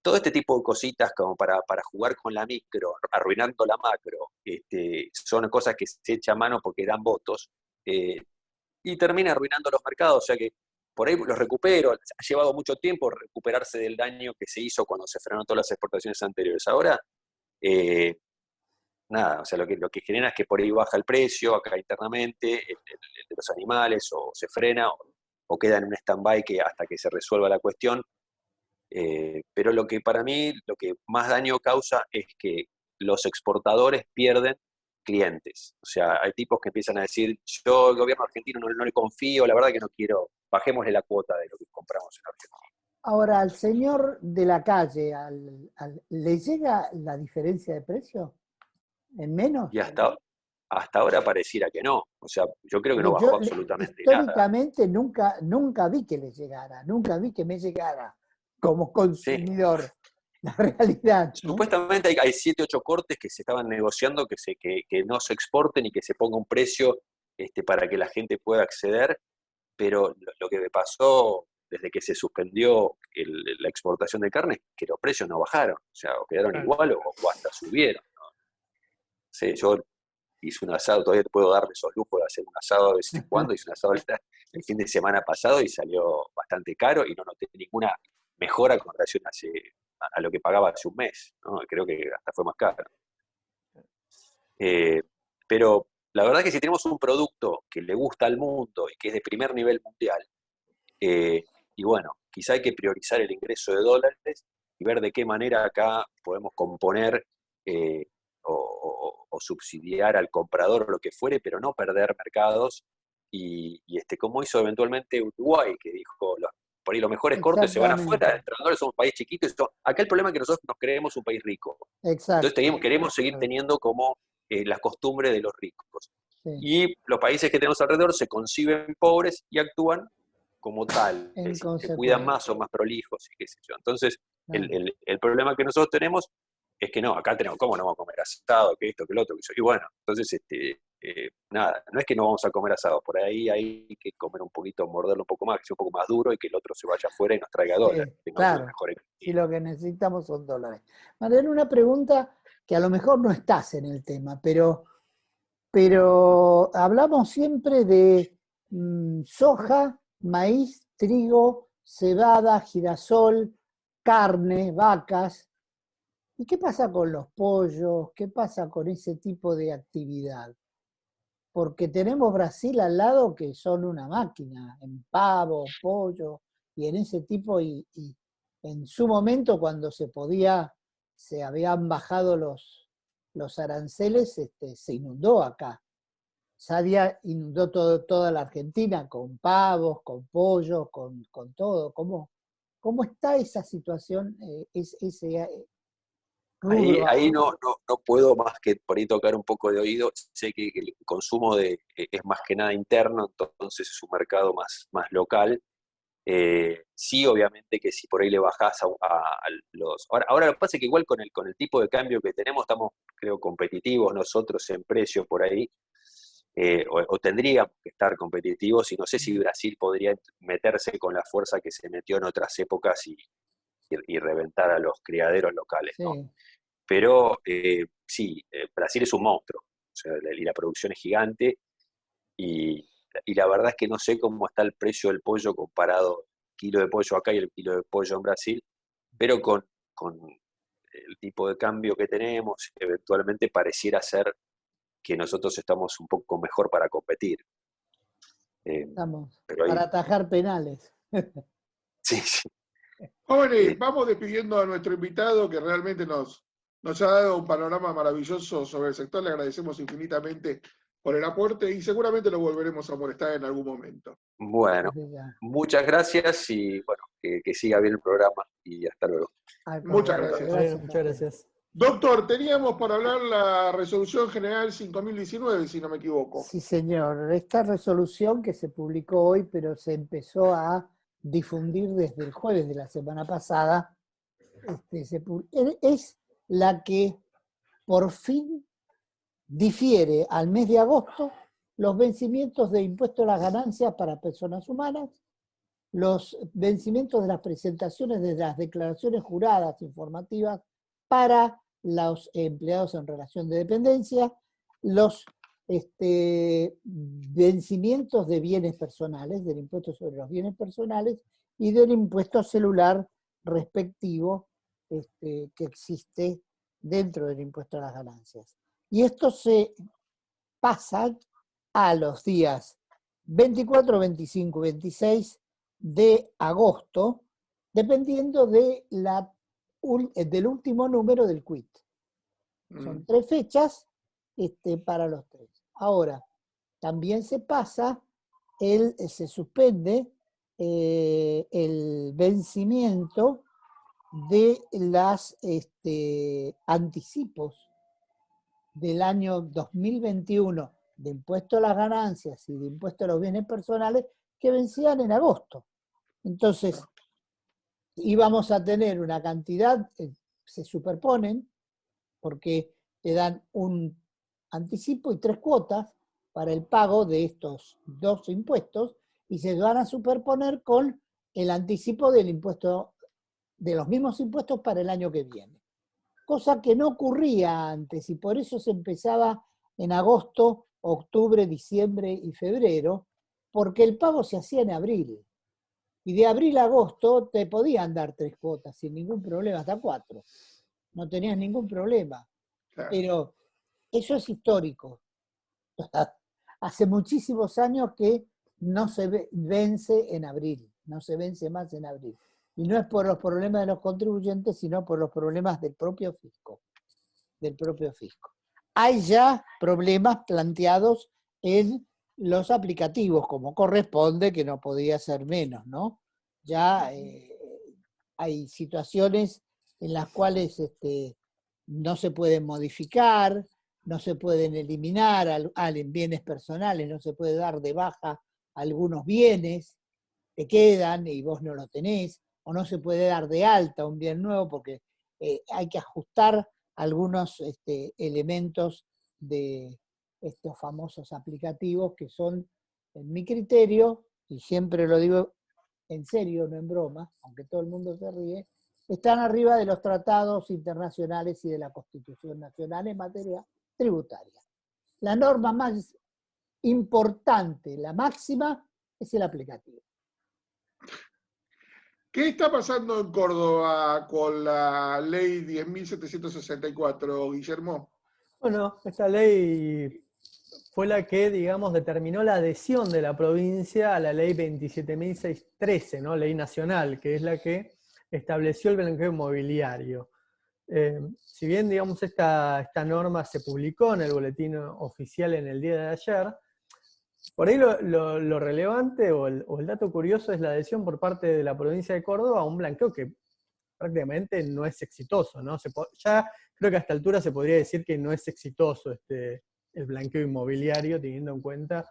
todo este tipo de cositas como para jugar con la micro, arruinando la macro, son cosas que se echa a mano porque dan votos, y termina arruinando los mercados. O sea que por ahí los recupero. Ha llevado mucho tiempo recuperarse del daño que se hizo cuando se frenaron todas las exportaciones anteriores. Ahora, nada, o sea, lo que genera es que por ahí baja el precio acá internamente, el de los animales, o se frena, o queda en un stand-by hasta que se resuelva la cuestión. Pero lo que para mí, lo que más daño causa es que los exportadores pierden clientes. O sea, hay tipos que empiezan a decir, yo al gobierno argentino no le confío, la verdad que no quiero, bajémosle la cuota de lo que compramos en Argentina. Ahora, al señor de la calle, ¿le llega la diferencia de precio? ¿En menos? Y hasta ahora pareciera que no. O sea, yo creo que no Porque bajó absolutamente nada. históricamente nunca vi que le llegara, nunca vi que me llegara como consumidor. Sí. La realidad, ¿no? Supuestamente hay 7, 8 cortes que se estaban negociando que no se exporten y que se ponga un precio para que la gente pueda acceder, pero lo que me pasó desde que se suspendió la exportación de carne es que los precios no bajaron, o sea, o quedaron igual o hasta subieron, ¿no? Sí, yo hice un asado, todavía puedo darme esos lujos de hacer un asado de vez en cuando, hice un asado el fin de semana pasado y salió bastante caro y no noté ninguna mejora con relación a lo que pagaba hace un mes, ¿no? Creo que hasta fue más caro. Pero la verdad es que si tenemos un producto que le gusta al mundo y que es de primer nivel mundial, y bueno, quizá hay que priorizar el ingreso de dólares y ver de qué manera acá podemos componer o o subsidiar al comprador o lo que fuere, pero no perder mercados. Como hizo eventualmente Uruguay, que dijo, por ahí los mejores cortes se van afuera, Exactamente. los entrenadores son un país chiquito. Acá el problema es que nosotros nos creemos un país rico. Entonces Exacto. queremos seguir teniendo como las costumbres de los ricos. Sí. Y los países que tenemos alrededor se conciben pobres y actúan como tal, En se cuidan consecuencia. más, son más prolijos y qué sé yo. Entonces, Claro. el problema que nosotros tenemos es que no, acá tenemos, ¿cómo no vamos a comer asado? Que esto, que lo otro, que eso. Y bueno, entonces, nada, no es que no vamos a comer asado, por ahí hay que comer un poquito, morderlo un poco más, que sea un poco más duro y que el otro se vaya afuera y nos traiga dólares. Sí, Tengamos una claro. mejor Y economía. lo que necesitamos son dólares. Mariano, una pregunta que a lo mejor no estás en el tema, pero hablamos siempre de soja, maíz, trigo, cebada, girasol, carne, vacas. ¿Y qué pasa con los pollos? ¿Qué pasa con ese tipo de actividad? Porque tenemos Brasil al lado que son una máquina en pavo, pollo y en ese tipo, y en su momento cuando se podía, se habían bajado los aranceles, se inundó acá. Sadia inundó toda la Argentina con pavos, con pollos, con todo. ¿Cómo está esa situación, ese rubro Ahí ahora? no puedo más que por ahí tocar un poco de oído. Sé que el consumo es más que nada interno, entonces es un mercado más local. Sí, obviamente que si por ahí le bajás a los... Ahora lo que pasa es que igual con el tipo de cambio que tenemos, estamos, creo, competitivos nosotros en precio por ahí, o tendríamos que estar competitivos, y no sé si Brasil podría meterse con la fuerza que se metió en otras épocas y reventar a los criaderos locales, ¿no? Sí, Pero sí, Brasil es un monstruo, o sea, y la producción es gigante, y, y la verdad es que no sé cómo está el precio del pollo comparado el kilo de pollo acá y el kilo de pollo en Brasil, pero con el tipo de cambio que tenemos, eventualmente pareciera ser que nosotros estamos un poco mejor para competir. estamos Pero para ahí, atajar penales. sí, sí. Jóvenes, Eh, vamos despidiendo a nuestro invitado que realmente nos ha dado un panorama maravilloso sobre el sector. Le agradecemos infinitamente por el aporte y seguramente lo volveremos a molestar en algún momento. bueno, Desde ya. muchas gracias y bueno, que siga bien el programa y hasta luego. Al Muchas contrario, gracias. Mariano, gracias a muchas ustedes. gracias. Doctor, teníamos para hablar la resolución general 5019, si no me equivoco. Sí, señor. Esta resolución que se publicó hoy, pero se empezó a difundir desde el jueves de la semana pasada, es la que por fin difiere al mes de agosto los vencimientos de impuesto a las ganancias para personas humanas, los vencimientos de las presentaciones de las declaraciones juradas informativas para los empleados en relación de dependencia, los vencimientos de bienes personales, del impuesto sobre los bienes personales y del impuesto celular respectivo que existe dentro del impuesto a las ganancias. Y esto se pasa a los días 24, 25, 26 de agosto, dependiendo del último número del quit. Son 3 fechas para los 3. Ahora, también se suspende el vencimiento de las anticipos del año 2021 de impuesto a las ganancias y de impuesto a los bienes personales que vencían en agosto. Entonces, íbamos a tener una cantidad, se superponen, porque te dan un anticipo y 3 cuotas para el pago de estos 2 impuestos y se van a superponer con el anticipo del impuesto, de los mismos impuestos para el año que viene. Cosa que no ocurría antes y por eso se empezaba en agosto, octubre, diciembre y febrero, porque el pago se hacía en abril. Y de abril a agosto te podían dar 3 cuotas sin ningún problema, hasta 4. No tenías ningún problema. Claro. Pero eso es histórico. Hace muchísimos años que no se vence en abril, no se vence más en abril. Y no es por los problemas de los contribuyentes, sino por los problemas del propio fisco. hay ya problemas planteados en los aplicativos, como corresponde, que no podía ser menos, ¿no? Ya hay situaciones en las cuales no se pueden modificar, no se pueden eliminar bienes personales, no se puede dar de baja algunos bienes, te quedan y vos no lo tenés, o no se puede dar de alta un bien nuevo porque hay que ajustar algunos elementos de estos famosos aplicativos que son, en mi criterio, y siempre lo digo en serio, no en broma, aunque todo el mundo se ríe, están arriba de los tratados internacionales y de la Constitución Nacional en materia tributaria. La norma más importante, la máxima, es el aplicativo. ¿Qué está pasando en Córdoba con la ley 10.764, Guillermo? Bueno, esta ley fue la que, digamos, determinó la adhesión de la provincia a la ley 27.613, ¿no? Ley nacional, que es la que estableció el blanqueo inmobiliario. Si bien, digamos, esta norma se publicó en el boletín oficial en el día de ayer, por ahí lo relevante o el dato curioso es la adhesión por parte de la provincia de Córdoba a un blanqueo que prácticamente no es exitoso, ¿no? Ya creo que a esta altura se podría decir que no es exitoso el blanqueo inmobiliario, teniendo en cuenta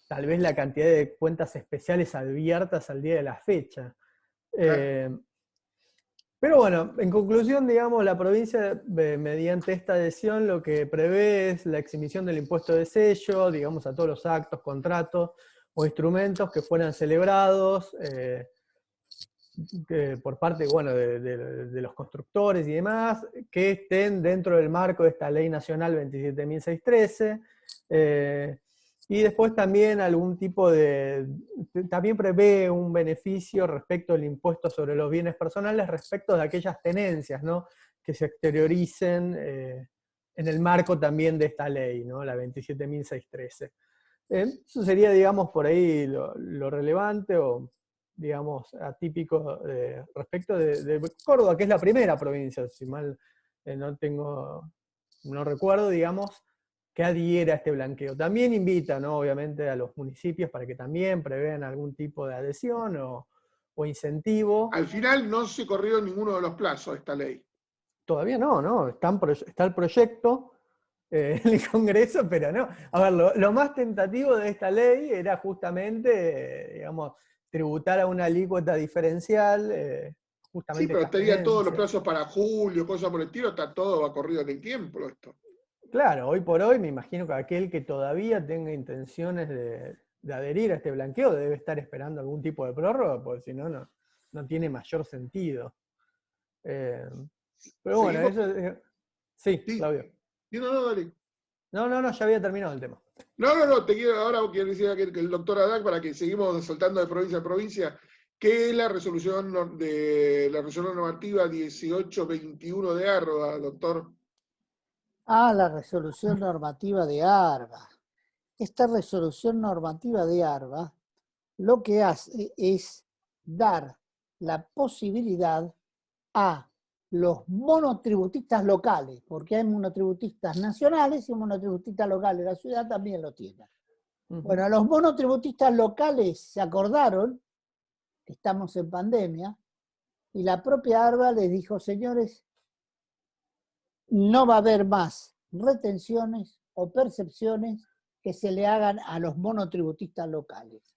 tal vez la cantidad de cuentas especiales abiertas al día de la fecha. Claro. Pero bueno, en conclusión, digamos, la provincia, mediante esta adhesión, lo que prevé es la exhibición del impuesto de sello, digamos, a todos los actos, contratos o instrumentos que fueran celebrados por parte, bueno, de los constructores y demás, que estén dentro del marco de esta Ley Nacional 27.613. Y después también algún tipo también prevé un beneficio respecto al impuesto sobre los bienes personales respecto de aquellas tenencias, ¿no? Que se exterioricen en el marco también de esta ley, ¿no? La 27.613. Eso sería, digamos, por ahí lo relevante o, digamos, atípico respecto de Córdoba, que es la primera provincia, si mal no recuerdo, digamos, que adhiera a este blanqueo. También invita, ¿no? Obviamente, a los municipios para que también prevean algún tipo de adhesión o incentivo. Al final no se corrió ninguno de los plazos de esta ley. Todavía no, está el proyecto en el Congreso, pero no. A ver, lo más tentativo de esta ley era justamente, digamos, tributar a una alícuota diferencial, justamente Sí, pero estas tenía todos los tenencias. plazos para julio, cosas por el estilo, está todo va corrido en el tiempo esto. Claro, hoy por hoy me imagino que aquel que todavía tenga intenciones de adherir a este blanqueo debe estar esperando algún tipo de prórroga, porque si no, no tiene mayor sentido. Pero bueno, Seguimos. eso. Sí, Sí. Claudio. No, dale. No, ya había terminado el tema. No, te quiero, ahora quiero decir que el doctor Adac, para que seguimos saltando de provincia a provincia, ¿qué es la resolución normativa 1821 de ARBA, doctor? La resolución normativa de ARBA. Esta resolución normativa de ARBA lo que hace es dar la posibilidad a los monotributistas locales, porque hay monotributistas nacionales y monotributistas locales, la ciudad también lo tiene. Bueno, los monotributistas locales se acordaron que estamos en pandemia y la propia ARBA les dijo, señores, no va a haber más retenciones o percepciones que se le hagan a los monotributistas locales.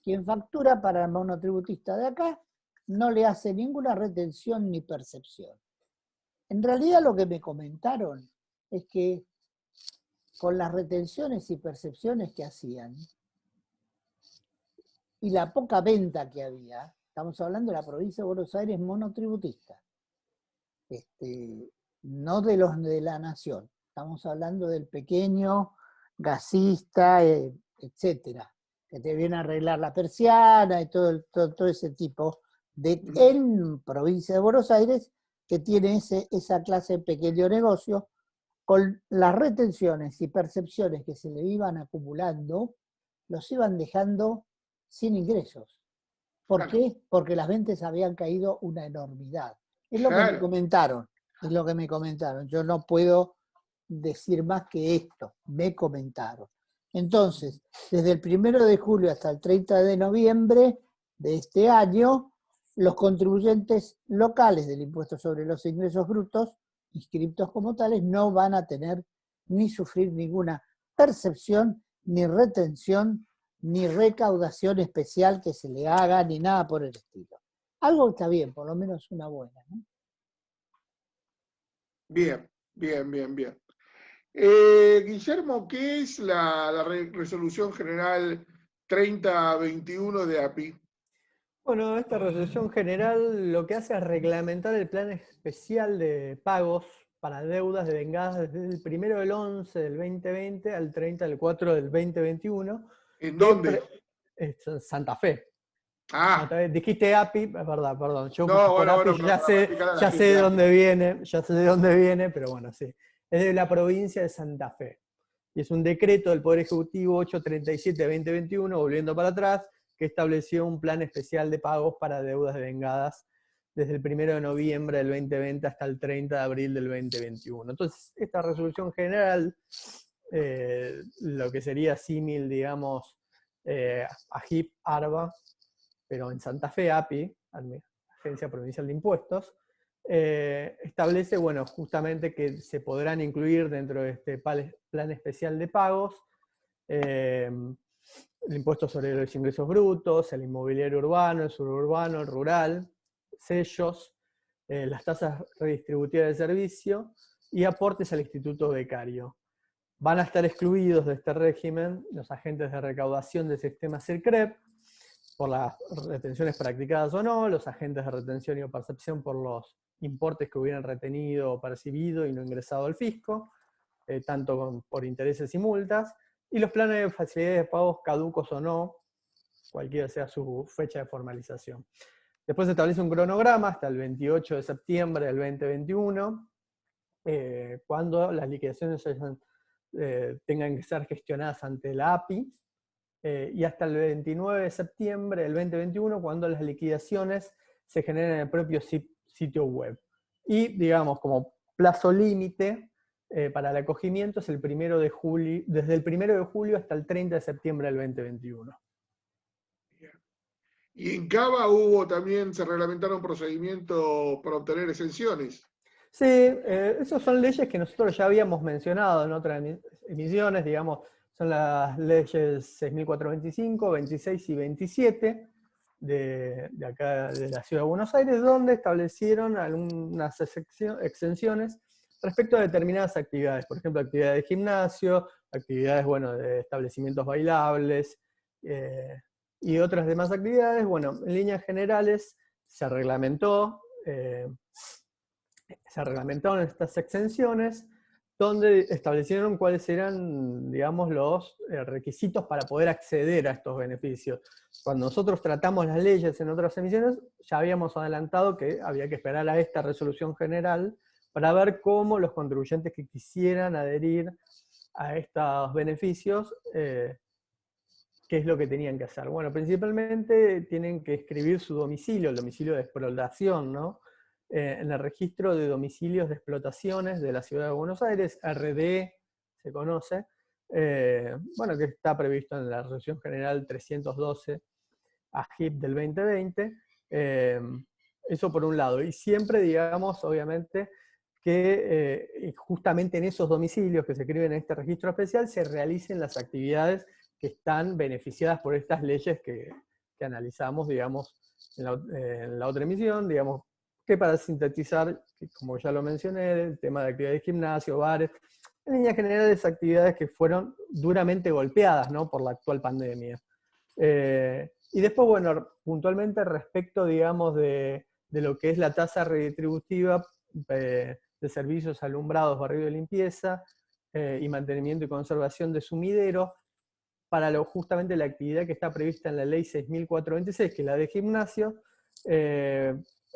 Quien factura para el monotributista de acá no le hace ninguna retención ni percepción. En realidad lo que me comentaron es que con las retenciones y percepciones que hacían y la poca venta que había, estamos hablando de la provincia de Buenos Aires monotributista, no de los de la nación, estamos hablando del pequeño gasista, etcétera, que te viene a arreglar la persiana y todo ese tipo en provincia de Buenos Aires, que tiene esa clase de pequeño negocio, con las retenciones y percepciones que se le iban acumulando, los iban dejando sin ingresos. ¿Por qué? Porque las ventas habían caído una enormidad. Es lo que me comentaron, Yo no puedo decir más que esto, me comentaron. Entonces, desde el 1 de julio hasta el 30 de noviembre de este año, los contribuyentes locales del impuesto sobre los ingresos brutos, inscriptos como tales, no van a tener ni sufrir ninguna percepción, ni retención, ni recaudación especial que se le haga, ni nada por el estilo. Algo está bien, por lo menos una buena, ¿no? Bien, bien, bien, bien. Guillermo, ¿qué es la resolución general 3021 de API? Bueno, esta resolución general lo que hace es reglamentar el plan especial de pagos para deudas devengadas desde el 1 del 11 del 2020 al 30 del 4 del 2021. ¿En dónde? Es Santa Fe. Ah, Dijiste API, es verdad, perdón. Yo no, por API bueno, ya sé de dónde viene, pero bueno, sí. Es de la provincia de Santa Fe. Y es un decreto del Poder Ejecutivo 837-2021, volviendo para atrás, que estableció un plan especial de pagos para deudas devengadas desde el 1 de noviembre del 2020 hasta el 30 de abril del 2021. Entonces, esta resolución general, lo que sería símil, digamos, AGIP, ARBA, pero en Santa Fe, API, Agencia Provincial de Impuestos, establece, bueno, justamente que se podrán incluir dentro de este plan especial de pagos el impuesto sobre los ingresos brutos, el inmobiliario urbano, el suburbano, el rural, sellos, las tasas redistributivas de servicio y aportes al instituto becario. Van a estar excluidos de este régimen los agentes de recaudación del sistema CIRCREP, por las retenciones practicadas o no, los agentes de retención y o percepción por los importes que hubieran retenido o percibido y no ingresado al fisco, tanto por intereses y multas, y los planes de facilidades de pagos caducos o no, cualquiera sea su fecha de formalización. Después se establece un cronograma hasta el 28 de septiembre del 2021, cuando las liquidaciones tengan que ser gestionadas ante la API, y hasta el 29 de septiembre del 2021, cuando las liquidaciones se generen en el propio sitio web. Y, digamos, como plazo límite para el acogimiento es el 1 de julio, desde el 1 de julio hasta el 30 de septiembre del 2021. Y en Cava también se reglamentaron procedimientos para obtener exenciones. Sí, esas son leyes que nosotros ya habíamos mencionado en otras emisiones, digamos, son las leyes 6.425, 26 y 27 de acá de la Ciudad de Buenos Aires, donde establecieron algunas exenciones respecto a determinadas actividades, por ejemplo, actividades de gimnasio, actividades, bueno, de establecimientos bailables, y otras demás actividades. Bueno, en líneas generales se reglamentaron estas exenciones, donde establecieron cuáles eran, digamos, los requisitos para poder acceder a estos beneficios. Cuando nosotros tratamos las leyes en otras emisiones, ya habíamos adelantado que había que esperar a esta resolución general para ver cómo los contribuyentes que quisieran adherir a estos beneficios, qué es lo que tenían que hacer. Bueno, principalmente tienen que escribir su domicilio, el domicilio de explotación, ¿no? En el registro de domicilios de explotaciones de la Ciudad de Buenos Aires, RD se conoce, bueno, que está previsto en la Resolución General 312 AGIP del 2020, eso por un lado, y siempre, digamos, obviamente, que justamente en esos domicilios que se escriben en este registro especial se realicen las actividades que están beneficiadas por estas leyes que analizamos, digamos, en la otra emisión, digamos, que para sintetizar, como ya lo mencioné, el tema de actividades de gimnasio, bares, en líneas generales actividades que fueron duramente golpeadas, ¿no?, por la actual pandemia. Y después, bueno, puntualmente respecto, digamos, de lo que es la tasa redistributiva de servicios alumbrados, barrido de limpieza, y mantenimiento y conservación de sumideros, para justamente la actividad que está prevista en la ley 6.426, que es la de gimnasio.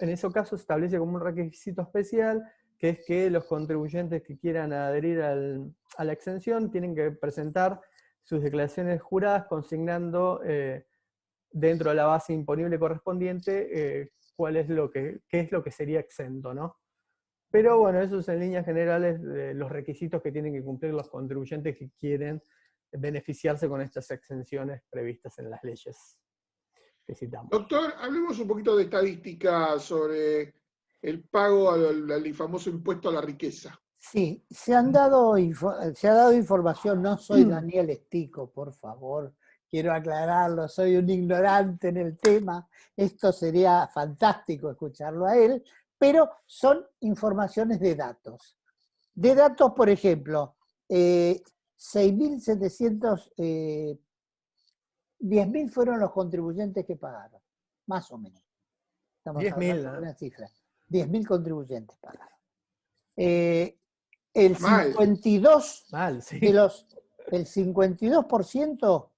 En ese caso se establece como un requisito especial, que es que los contribuyentes que quieran adherir a la exención tienen que presentar sus declaraciones juradas consignando dentro de la base imponible correspondiente qué es lo que sería exento, ¿no? Pero bueno, eso es en líneas generales de los requisitos que tienen que cumplir los contribuyentes que quieren beneficiarse con estas exenciones previstas en las leyes que citamos. Doctor, hablemos un poquito de estadística sobre el pago al famoso impuesto a la riqueza. Sí, se ha dado información, no soy Daniel Estico, por favor, quiero aclararlo, soy un ignorante en el tema, esto sería fantástico escucharlo a él, pero son informaciones de datos. De datos, por ejemplo, 6.700, 10.000 fueron los contribuyentes que pagaron, más o menos. Estamos 10.000, hablando de ¿no? una cifra. 10.000 contribuyentes pagaron. El 52 Mal, sí. el 52%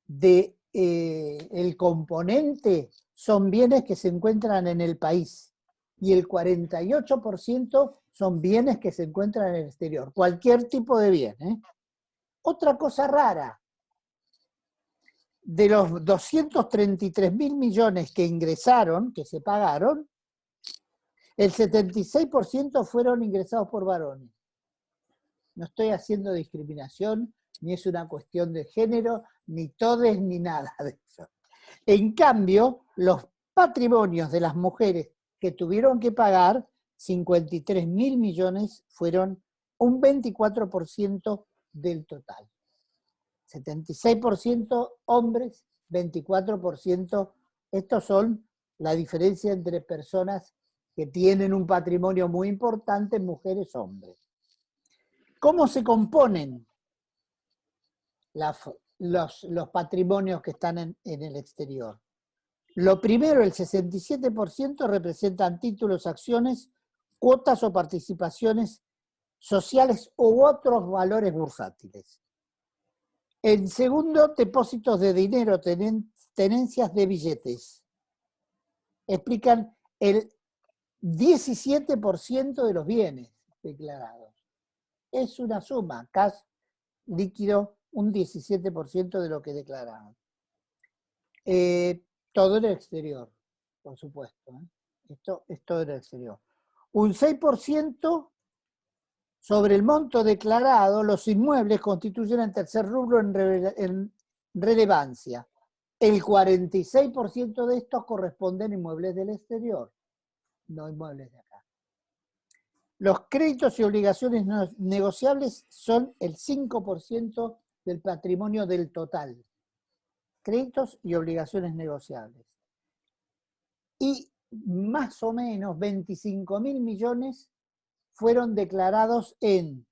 de el componente son bienes que se encuentran en el país y el 48% son bienes que se encuentran en el exterior. Cualquier tipo de bien. Otra cosa rara, de los 233.000 millones que ingresaron, que se pagaron, el 76% fueron ingresados por varones. No estoy haciendo discriminación, ni es una cuestión de género, ni todes, ni nada de eso. En cambio, los patrimonios de las mujeres que tuvieron que pagar, 53.000 millones, fueron un 24% del total. 76% hombres, 24%. Estos son la diferencia entre personas que tienen un patrimonio muy importante, mujeres, hombres. ¿Cómo se componen los patrimonios que están en el exterior? Lo primero, el 67% representan títulos, acciones, cuotas o participaciones sociales u otros valores bursátiles. En segundo, depósitos de dinero, tenencias de billetes. Explican el 17% de los bienes declarados. Es una suma, cash líquido, un 17% de lo que declararon. Todo en el exterior, por supuesto. Esto es todo en el exterior. Un 6% sobre el monto declarado, los inmuebles constituyen el tercer rubro en relevancia. El 46% de estos corresponden a inmuebles del exterior, no inmuebles de acá. Los créditos y obligaciones negociables son el 5% del patrimonio del total. Créditos y obligaciones negociables. Y más o menos 25.000 millones fueron declarados en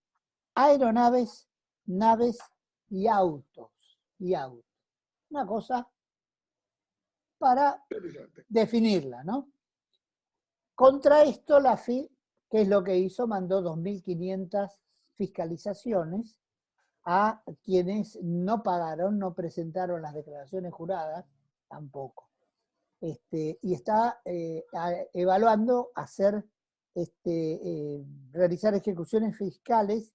aeronaves, naves y autos. Una cosa para definirla, ¿no? Contra esto, la FIP, ¿qué es lo que hizo? Mandó 2.500 fiscalizaciones a quienes no pagaron, no presentaron las declaraciones juradas, tampoco. Y está evaluando realizar ejecuciones fiscales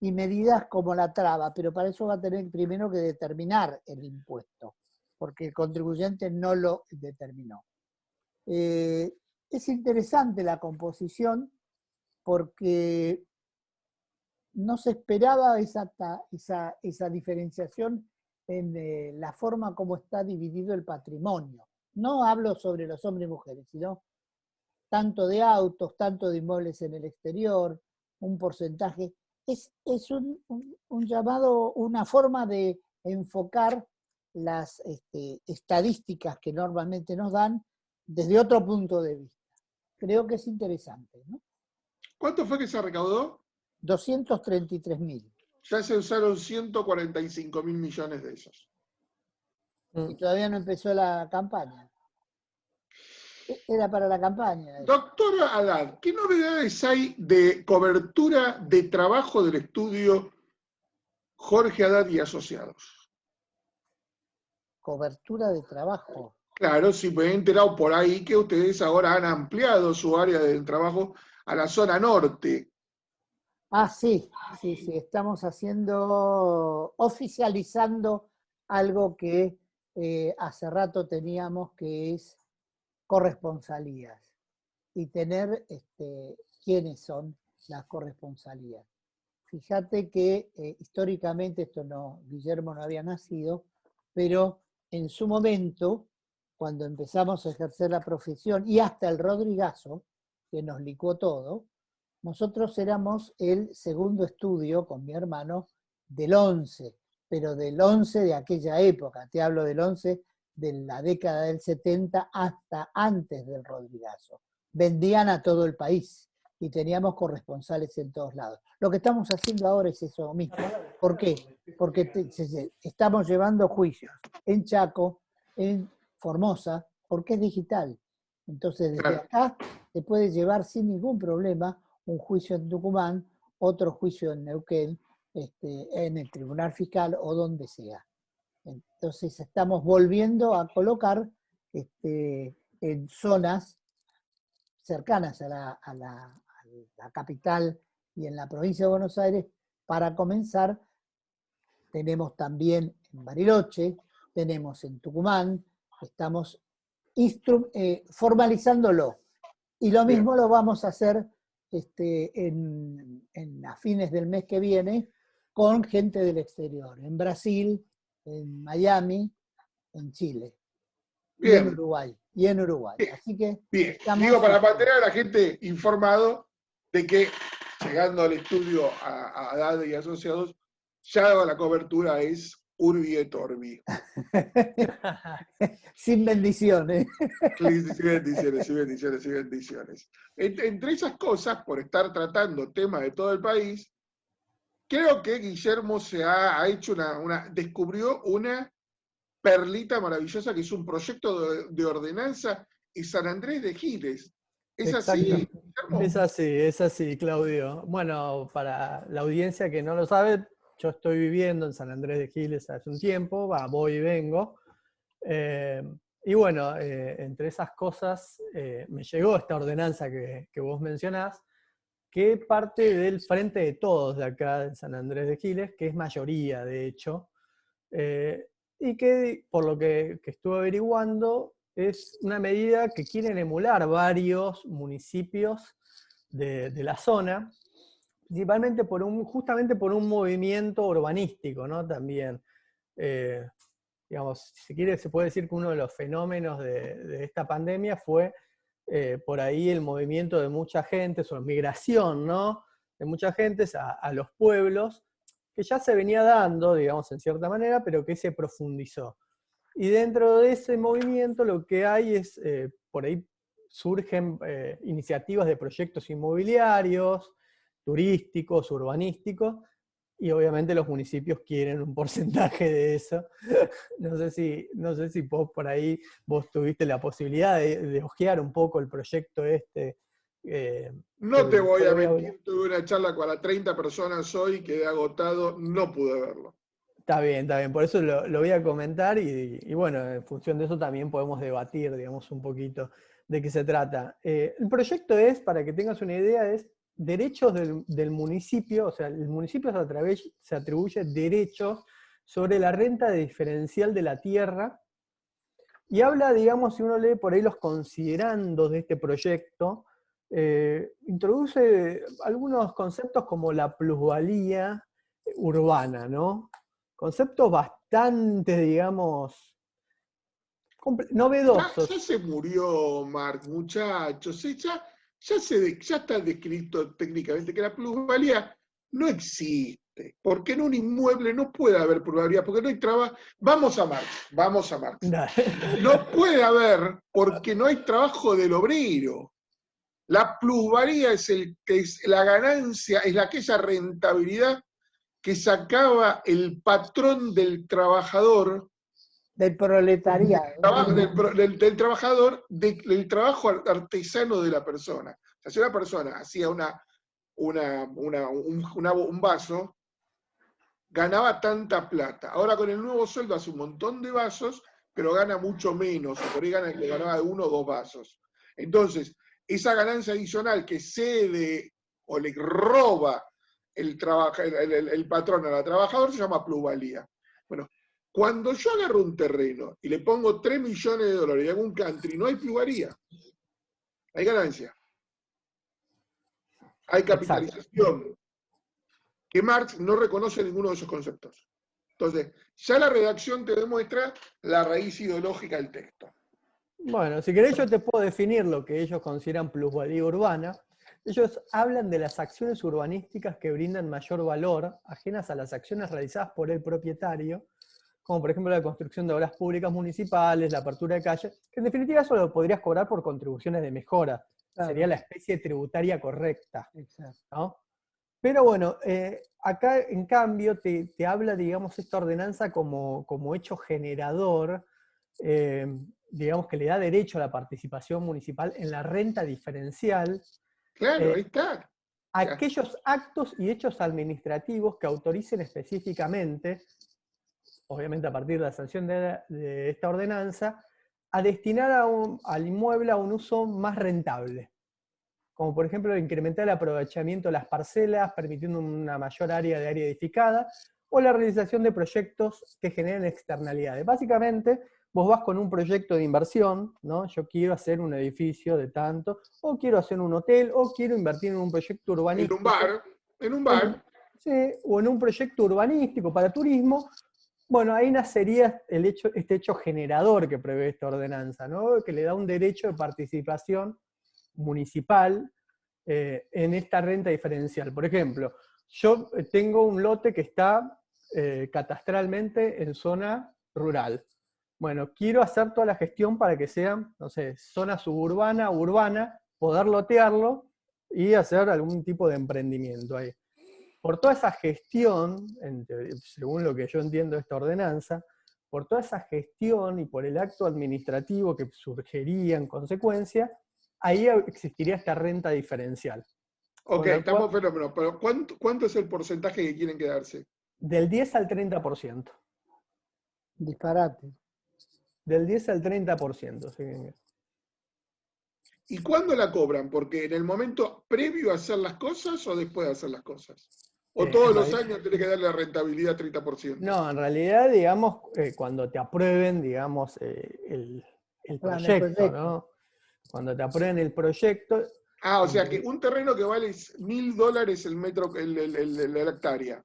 y medidas como la traba, pero para eso va a tener primero que determinar el impuesto, porque el contribuyente no lo determinó. Es interesante la composición porque no se esperaba esa diferenciación en la forma como está dividido el patrimonio. No hablo sobre los hombres y mujeres, sino tanto de autos, tanto de inmuebles en el exterior, un porcentaje. Es un llamado, una forma de enfocar las estadísticas que normalmente nos dan desde otro punto de vista. Creo que es interesante, ¿no? ¿Cuánto fue que se recaudó? 233.000. Ya se usaron 145.000 millones de esos. Y todavía no empezó la campaña. Era para la campaña. Doctora Haddad, ¿qué novedades hay de cobertura de trabajo del estudio Jorge Haddad y Asociados? Cobertura de trabajo. Claro, sí, me he enterado por ahí que ustedes ahora han ampliado su área de trabajo a la zona norte. Ah, sí, estamos oficializando algo que hace rato teníamos, que es corresponsalías. Y tener quiénes son las corresponsalías. Fíjate que históricamente, Guillermo no había nacido, pero en su momento, cuando empezamos a ejercer la profesión, y hasta el Rodrigazo, que nos licuó todo, nosotros éramos el segundo estudio con mi hermano del 11, pero del 11 de aquella época, te hablo del 11 de la década del 70 hasta antes del Rodrigazo. Vendían a todo el país y teníamos corresponsales en todos lados. Lo que estamos haciendo ahora es eso mismo. ¿Por qué? Porque estamos llevando juicios en Chaco, en Formosa, porque es digital. Entonces, desde acá se puede llevar sin ningún problema un juicio en Tucumán, otro juicio en Neuquén, en el Tribunal Fiscal o donde sea. Entonces, estamos volviendo a colocar en zonas cercanas a la capital y en la provincia de Buenos Aires. Para comenzar, tenemos también en Bariloche, tenemos en Tucumán, estamos formalizándolo. Y lo mismo lo vamos a hacer a fines del mes que viene con gente del exterior, en Brasil, en Miami, en Chile, y en Uruguay. Bien. Así que bien. Digo, para mantener a la gente informado de que, llegando al estudio a Dade y Asociados, ya la cobertura es Urbi et Orbi. Sin bendiciones. Sin bendiciones. Entre esas cosas, por estar tratando temas de todo el país, creo que Guillermo descubrió una perlita maravillosa que es un proyecto de ordenanza en San Andrés de Giles. ¿Es así, Guillermo? Es así, Claudio. Bueno, para la audiencia que no lo sabe, yo estoy viviendo en San Andrés de Giles hace un tiempo, voy y vengo. Y bueno, entre esas cosas me llegó esta ordenanza que vos mencionás, que parte del Frente de Todos de acá de San Andrés de Giles, que es mayoría de hecho, y que por lo que estuve averiguando es una medida que quieren emular varios municipios de la zona, principalmente justamente por un movimiento urbanístico, ¿no? También. Digamos, si quiere, se puede decir que uno de los fenómenos de esta pandemia fue por ahí el movimiento de mucha gente, su migración, ¿no? De mucha gente a los pueblos, que ya se venía dando, digamos, en cierta manera, pero que se profundizó. Y dentro de ese movimiento lo que hay es, por ahí surgen iniciativas de proyectos inmobiliarios, turísticos, urbanísticos, y obviamente los municipios quieren un porcentaje de eso. No sé si vos por ahí tuviste la posibilidad de ojear un poco el proyecto No te voy a mentir, tuve una charla con 30 personas hoy, quedé agotado, no pude verlo. Está bien, por eso lo voy a comentar y bueno, en función de eso también podemos debatir, digamos, un poquito de qué se trata. El proyecto es, para que tengas una idea, es derechos del municipio, o sea, el municipio se atribuye derechos sobre la renta diferencial de la tierra, y habla, digamos, si uno lee por ahí los considerandos de este proyecto, introduce algunos conceptos como la plusvalía urbana, ¿no? Conceptos bastante, digamos, novedosos. Ya se murió Marx, muchachos, ya está descrito técnicamente que la plusvalía no existe, porque en un inmueble no puede haber plusvalía, porque no hay trabajo. Vamos a Marx. No puede haber, porque no hay trabajo del obrero. La plusvalía es la ganancia, es aquella rentabilidad que sacaba el patrón del trabajador, del proletariado, del trabajador, del trabajo artesano de la persona. O sea, si una persona hacía un vaso, ganaba tanta plata. Ahora con el nuevo sueldo hace un montón de vasos, pero gana mucho menos, y por ahí ganaba 1 o 2 vasos. Entonces, esa ganancia adicional que cede o le roba el patrón a la trabajadora se llama plusvalía. Bueno, cuando yo agarro un terreno y le pongo 3 millones de dólares y hago un country, no hay plusvalía, hay ganancia. hay Exacto. capitalización, que Marx no reconoce ninguno de esos conceptos. Entonces, ya la redacción te demuestra la raíz ideológica del texto. Bueno, si querés yo te puedo definir lo que ellos consideran plusvalía urbana. Ellos hablan de las acciones urbanísticas que brindan mayor valor, ajenas a las acciones realizadas por el propietario, como por ejemplo la construcción de obras públicas municipales, la apertura de calles, que en definitiva eso lo podrías cobrar por contribuciones de mejora. Claro. Sería la especie tributaria correcta, Exacto. ¿no? Pero bueno, acá en cambio te habla, digamos, esta ordenanza como hecho generador, digamos que le da derecho a la participación municipal en la renta diferencial, Claro, ahí está. aquellos actos y hechos administrativos que autoricen específicamente, obviamente a partir de la sanción de esta ordenanza, a destinar al inmueble a un uso más rentable, como por ejemplo incrementar el aprovechamiento de las parcelas, permitiendo una mayor área de área edificada, o la realización de proyectos que generen externalidades. Básicamente, vos vas con un proyecto de inversión, ¿no? Yo quiero hacer un edificio de tanto, o quiero hacer un hotel, o quiero invertir en un proyecto urbanístico. En un bar. Sí, o en un proyecto urbanístico para turismo. Bueno, ahí nacería este hecho generador que prevé esta ordenanza, ¿no? Que le da un derecho de participación municipal en esta renta diferencial. Por ejemplo, yo tengo un lote que está catastralmente en zona rural. Bueno, quiero hacer toda la gestión para que sea, no sé, zona suburbana, urbana, poder lotearlo y hacer algún tipo de emprendimiento ahí. Por toda esa gestión, según lo que yo entiendo de esta ordenanza, por toda esa gestión y por el acto administrativo que surgiría en consecuencia, ahí existiría esta renta diferencial. Ok, estamos fenómenos, pero ¿cuánto es el porcentaje que quieren quedarse? Del 10 al 30%. Disparate. Del 10 al 30%. ¿Sí? ¿Y cuándo la cobran? ¿Porque en el momento previo a hacer las cosas o después de hacer las cosas? ¿O todos los años tenés que darle la rentabilidad 30%? No, en realidad, digamos, cuando te aprueben, digamos, el proyecto, ¿no? Cuando te aprueben el proyecto... Ah, o sea que un terreno que vale $1.000 el metro, la hectárea,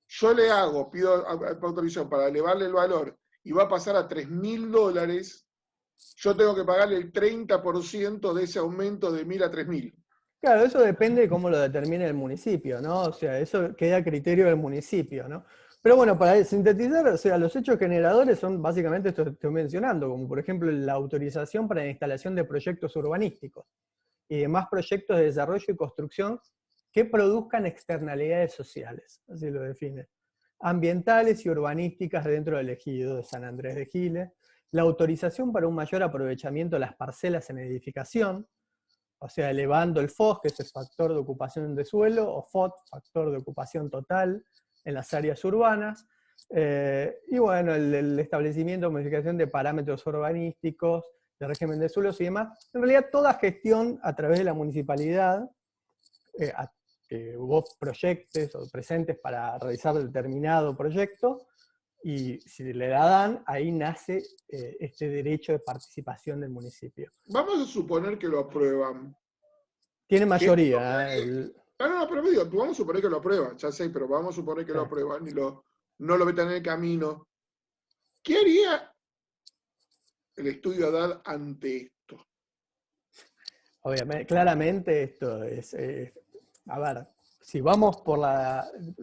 yo le hago, pido autorización para elevarle el valor y va a pasar a $3.000, yo tengo que pagarle el 30% de ese aumento de 1.000 a 3.000. Claro, eso depende de cómo lo determine el municipio, ¿no? O sea, eso queda a criterio del municipio, ¿no? Pero bueno, para sintetizar, o sea, los hechos generadores son básicamente esto que estoy mencionando, como por ejemplo la autorización para la instalación de proyectos urbanísticos y demás proyectos de desarrollo y construcción que produzcan externalidades sociales, así lo define, ambientales y urbanísticas dentro del ejido de San Andrés de Giles, la autorización para un mayor aprovechamiento de las parcelas en edificación, o sea, elevando el FOS, que es el factor de ocupación de suelo, o FOT, factor de ocupación total, en las áreas urbanas, y bueno, el establecimiento o modificación de parámetros urbanísticos, de régimen de suelos y demás. En realidad, toda gestión a través de la municipalidad, que vos proyectes o presentes para realizar determinado proyecto, y si le la dan, ahí nace este derecho de participación del municipio. Vamos a suponer que lo aprueban. Tiene mayoría. No, pero me digo, vamos a suponer que lo aprueban, ya sé, pero vamos a suponer que lo aprueban y no lo metan en el camino. ¿Qué haría el estudio Haddad ante esto? Obviamente, claramente esto es, a ver, si vamos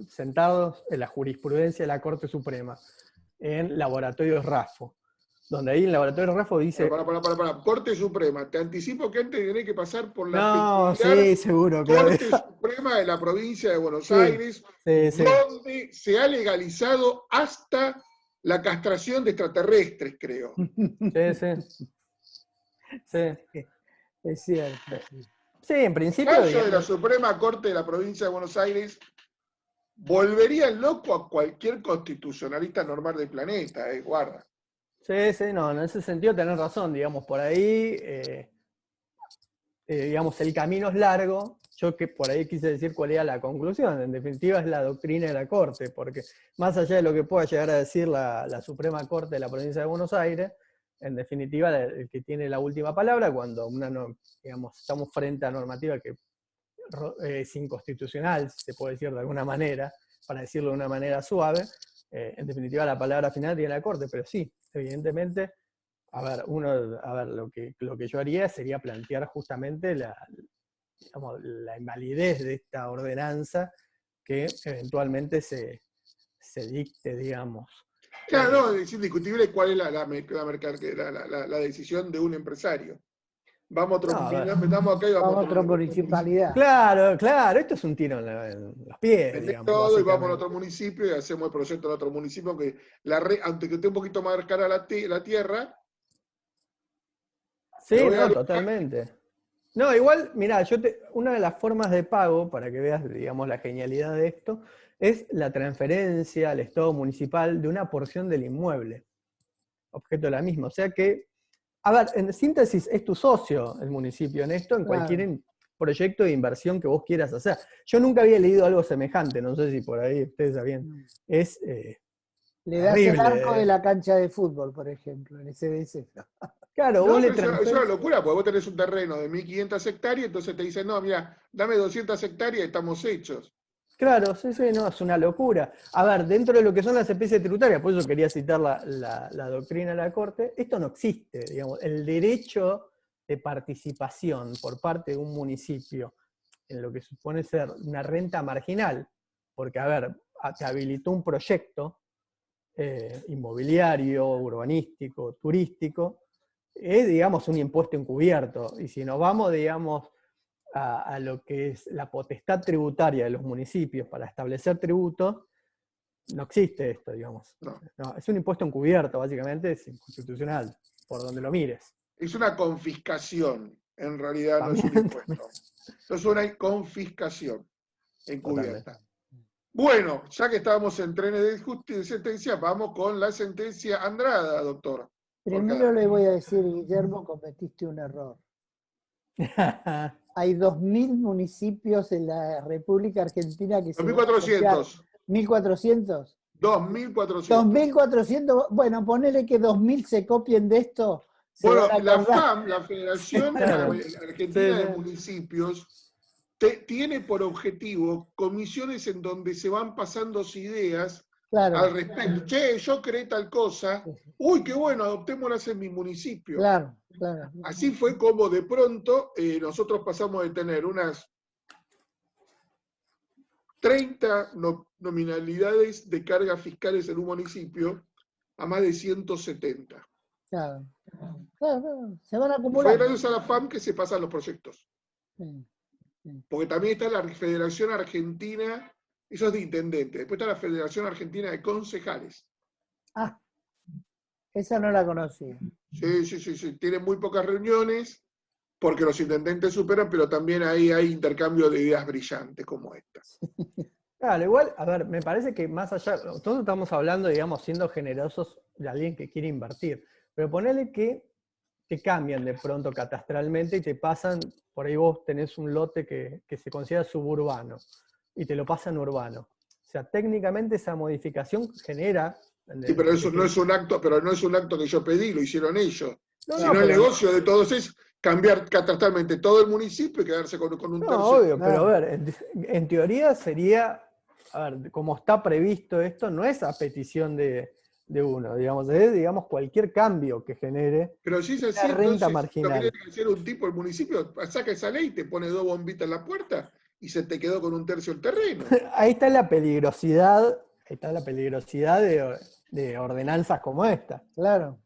sentados en la jurisprudencia de la Corte Suprema, en Laboratorios Raffo, donde ahí en Laboratorios Raffo dice... Para. Corte Suprema, te anticipo que antes tenés que pasar por la no, sí, seguro, claro. Corte Suprema de la provincia de Buenos Aires, donde se ha legalizado hasta la castración de extraterrestres, creo. Sí. Es cierto. Sí, en principio... El fallo de la Suprema Corte de la provincia de Buenos Aires volvería loco a cualquier constitucionalista normal del planeta, guarda. Sí, no, en ese sentido tenés razón, digamos, por ahí, digamos, el camino es largo. Yo que por ahí quise decir cuál era la conclusión, en definitiva es la doctrina de la Corte, porque más allá de lo que pueda llegar a decir la Suprema Corte de la provincia de Buenos Aires, en definitiva el que tiene la última palabra cuando digamos, estamos frente a normativa que es inconstitucional, se puede decir de alguna manera, para decirlo de una manera suave. En definitiva, la palabra final tiene la Corte, pero sí, evidentemente, lo que yo haría sería plantear justamente digamos, la invalidez de esta ordenanza que eventualmente se dicte, digamos. Claro, no, es indiscutible cuál es la decisión de un empresario. Vamos a metamos acá y vamos a otra municipalidad. Claro, esto es un tiro en los pies, digamos. Todo y vamos a otro municipio y hacemos el proyecto en otro municipio, aunque aunque esté un poquito más cara la tierra. Sí, no, totalmente. No, igual, mirá, una de las formas de pago, para que veas, digamos, la genialidad de esto, es la transferencia al Estado municipal de una porción del inmueble, objeto de la misma. O sea que, a ver, en síntesis, es tu socio el municipio en esto, en cualquier proyecto de inversión que vos quieras hacer. Yo nunca había leído algo semejante, no sé si por ahí ustedes sabían. Es le das el arco de la cancha de fútbol, por ejemplo, en SBS. Claro, no, vos le es una locura, porque vos tenés un terreno de 1.500 hectáreas, entonces te dicen, no, mira, dame 200 hectáreas y estamos hechos. Claro, sí, no, es una locura. A ver, dentro de lo que son las especies tributarias, por eso quería citar la doctrina de la Corte, esto no existe, digamos, el derecho de participación por parte de un municipio en lo que supone ser una renta marginal, porque, a ver, te habilitó un proyecto inmobiliario, urbanístico, turístico, es, digamos, un impuesto encubierto. Y si nos vamos, digamos, a lo que es la potestad tributaria de los municipios para establecer tributos, no existe esto, digamos. No, es un impuesto encubierto, básicamente, es inconstitucional, por donde lo mires. Es una confiscación, en realidad no es un impuesto. Es una confiscación encubierta. Totalmente. Bueno, ya que estábamos en trenes de sentencia, vamos con la sentencia Andrada, doctor. Primero le voy a decir, Guillermo, cometiste un error. Hay 2.000 municipios en la República Argentina que 2.400. ¿1.400? 2.400. 2.400, bueno, ponele que 2.000 se copien de esto. Bueno, la FAM, la Federación Argentina de Municipios, tiene por objetivo comisiones en donde se van pasando ideas al respecto. Che, yo creé tal cosa. Uy, qué bueno, adoptémoslas en mi municipio. Claro. Así fue como de pronto nosotros pasamos de tener unas 30 nominalidades de cargas fiscales en un municipio a más de 170. Claro. Se van a acumular. Fue gracias a la FAM que se pasan los proyectos. Porque también está la Federación Argentina, eso es de intendente. Después está la Federación Argentina de Concejales. Ah, esa no la conocía. Sí. Tienen muy pocas reuniones porque los intendentes superan, pero también ahí hay intercambio de ideas brillantes como esta. Claro, igual, a ver, me parece que más allá, todos estamos hablando, digamos, siendo generosos de alguien que quiere invertir, pero ponele que te cambian de pronto catastralmente y te pasan, por ahí vos tenés un lote que se considera suburbano y te lo pasan urbano. O sea, técnicamente esa modificación genera... Sí, pero eso no es un acto, que yo pedí, lo hicieron ellos. El negocio de todos es cambiar catastralmente todo el municipio y quedarse con un tercio. Obvio, pero a ver, en teoría sería, a ver, como está previsto esto, no es a petición de uno, digamos, es, digamos, cualquier cambio que genere pero si es así, renta marginal. Lo que tiene que hacer un tipo, el municipio saca esa ley, te pone 2 bombitas en la puerta y se te quedó con un tercio el terreno. Ahí está la peligrosidad, de ordenanzas como esta. Claro.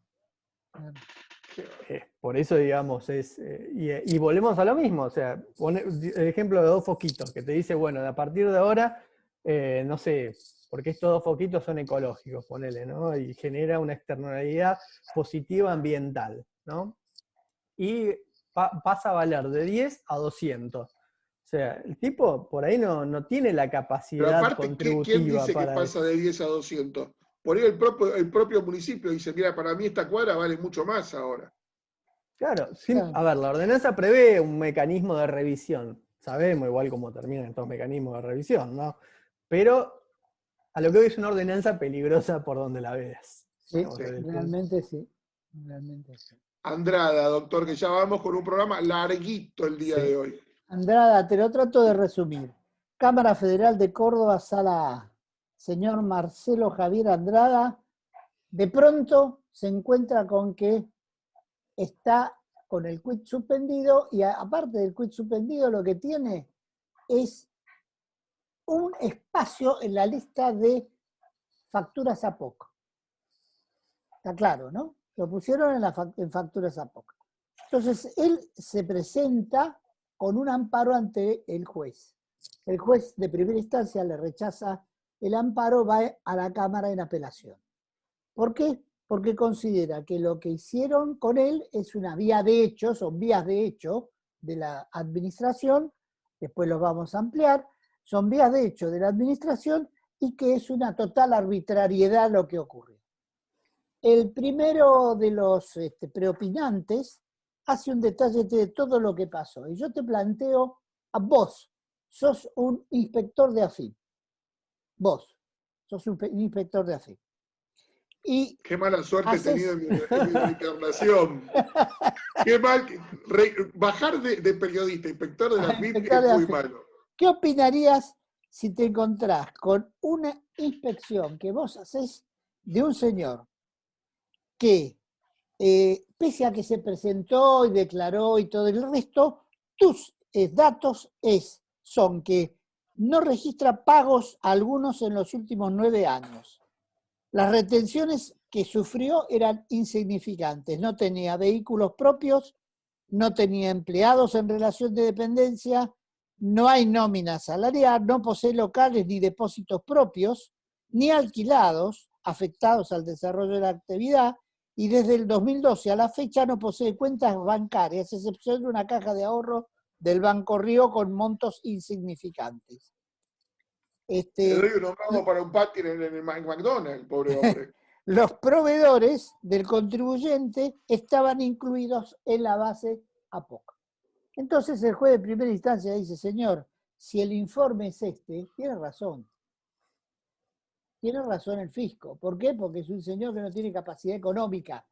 Por eso, digamos, y volvemos a lo mismo, o sea, el ejemplo de 2 foquitos, que te dice, bueno, a partir de ahora, no sé, porque estos 2 foquitos son ecológicos, ponele, ¿no? Y genera una externalidad positiva ambiental, ¿no? Y pasa a valer de 10 a 200. O sea, el tipo por ahí no tiene la capacidad pero aparte, contributiva. ¿quién dice que pasa de 10 a 200? Por ahí el propio municipio dice, mira, para mí esta cuadra vale mucho más ahora. Claro, a ver, la ordenanza prevé un mecanismo de revisión. Sabemos igual cómo terminan estos mecanismos de revisión, ¿no? Pero a lo que hoy es una ordenanza peligrosa por donde la veas. Sí, realmente sí. Andrada, doctor, que ya vamos con un programa larguito el día de hoy. Andrada, te lo trato de resumir. Cámara Federal de Córdoba, Sala A. Señor Marcelo Javier Andrada, de pronto se encuentra con que está con el quit suspendido y aparte del quit suspendido lo que tiene es un espacio en la lista de facturas APOC. Está claro, ¿no? Lo pusieron en facturas APOC. Entonces, él se presenta con un amparo ante el juez. El juez de primera instancia le rechaza el amparo, va a la Cámara en apelación. ¿Por qué? Porque considera que lo que hicieron con él es una vía de hecho, son vías de hecho de la administración, después los vamos a ampliar, son vías de hecho de la administración y que es una total arbitrariedad lo que ocurre. El primero de los preopinantes hace un detalle de todo lo que pasó. Y yo te planteo a vos, sos un inspector de AFIP. Vos, sos un inspector de AFIP. Y qué mala suerte he tenido en mi encarnación. Qué mal. Bajar de periodista, inspector de la AFIP es muy malo. ¿Qué opinarías si te encontrás con una inspección que vos hacés de un señor que, pese a que se presentó y declaró y todo el resto, tus datos son que no registra pagos algunos en los últimos 9 años? Las retenciones que sufrió eran insignificantes, no tenía vehículos propios, no tenía empleados en relación de dependencia, no hay nómina salarial, no posee locales ni depósitos propios, ni alquilados afectados al desarrollo de la actividad, y desde el 2012 a la fecha no posee cuentas bancarias, a excepción de una caja de ahorro del Banco Río con montos insignificantes. Le doy un honrado para un patio en el McDonald's, pobre hombre. Los proveedores del contribuyente estaban incluidos en la base APOC. Entonces el juez de primera instancia dice, señor, si el informe es tiene razón. Tiene razón el fisco. ¿Por qué? Porque es un señor que no tiene capacidad económica.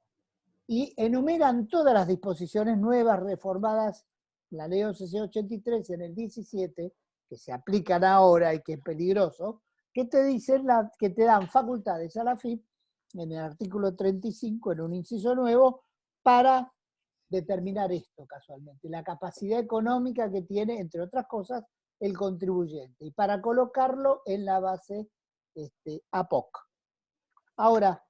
Y enumeran todas las disposiciones nuevas, reformadas, la ley 1183 en el 17, que se aplican ahora y que es peligroso, que te dicen que te dan facultades a la AFIP, en el artículo 35, en un inciso nuevo, para determinar esto casualmente, la capacidad económica que tiene, entre otras cosas, el contribuyente, y para colocarlo en la base APOC. Ahora,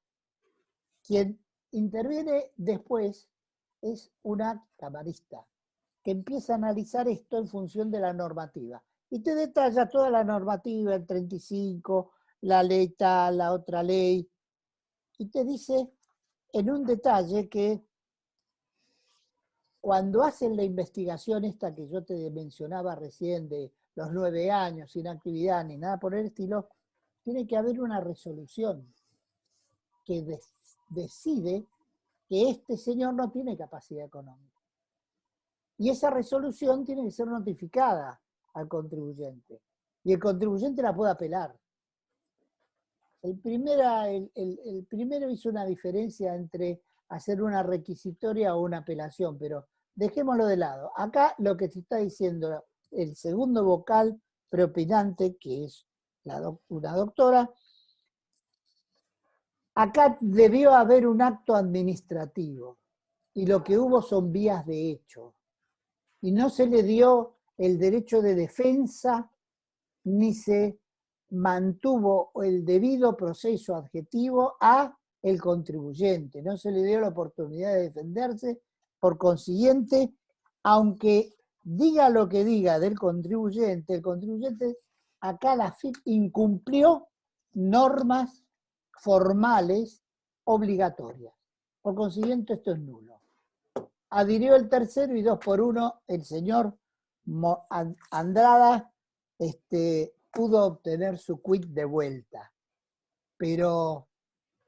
quien interviene después es una camarista, que empieza a analizar esto en función de la normativa. Y te detalla toda la normativa, el 35, la ley tal, la otra ley, y te dice en un detalle que cuando hacen la investigación esta que yo te mencionaba recién de los 9 años, sin actividad ni nada por el estilo, tiene que haber una resolución que decide que este señor no tiene capacidad económica. Y esa resolución tiene que ser notificada al contribuyente. Y el contribuyente la puede apelar. El primero hizo una diferencia entre hacer una requisitoria o una apelación, pero dejémoslo de lado. Acá lo que te está diciendo el segundo vocal preopinante, que es una doctora, acá debió haber un acto administrativo y lo que hubo son vías de hecho. Y no se le dio el derecho de defensa ni se mantuvo el debido proceso adjetivo a el contribuyente. No se le dio la oportunidad de defenderse. Por consiguiente, aunque diga lo que diga del contribuyente, el contribuyente acá la AFIP incumplió normas formales obligatorias. Por consiguiente, esto es nulo. Adhirió el tercero y 2-1 el señor Andrada pudo obtener su quit de vuelta. Pero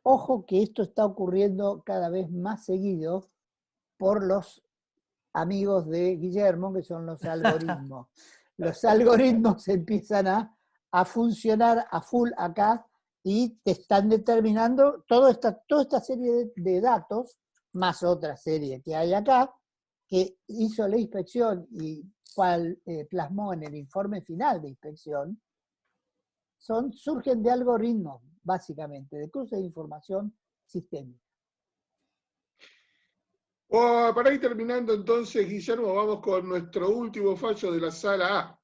ojo que esto está ocurriendo cada vez más seguido por los amigos de Guillermo, que son los algoritmos. Los algoritmos empiezan a funcionar a full acá y te están determinando toda esta serie de datos, más otra serie que hay acá, que hizo la inspección y plasmó en el informe final de inspección surgen de algoritmos, básicamente, de cruces de información sistémica. Para ir terminando entonces, Guillermo, vamos con nuestro último fallo de la sala A.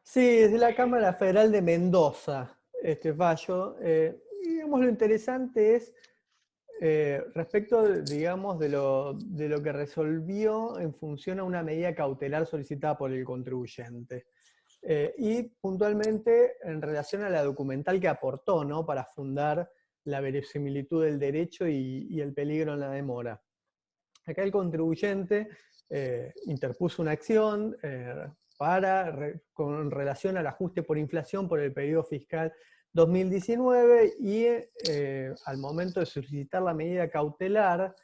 Sí, es de la Cámara Federal de Mendoza, este fallo. Y digamos, lo interesante es respecto, digamos, de lo que resolvió en función a una medida cautelar solicitada por el contribuyente. Y puntualmente en relación a la documental que aportó, ¿no?, para fundar la verosimilitud del derecho y el peligro en la demora. Acá el contribuyente interpuso una acción con relación al ajuste por inflación por el periodo fiscal 2019 y al momento de solicitar la medida cautelar,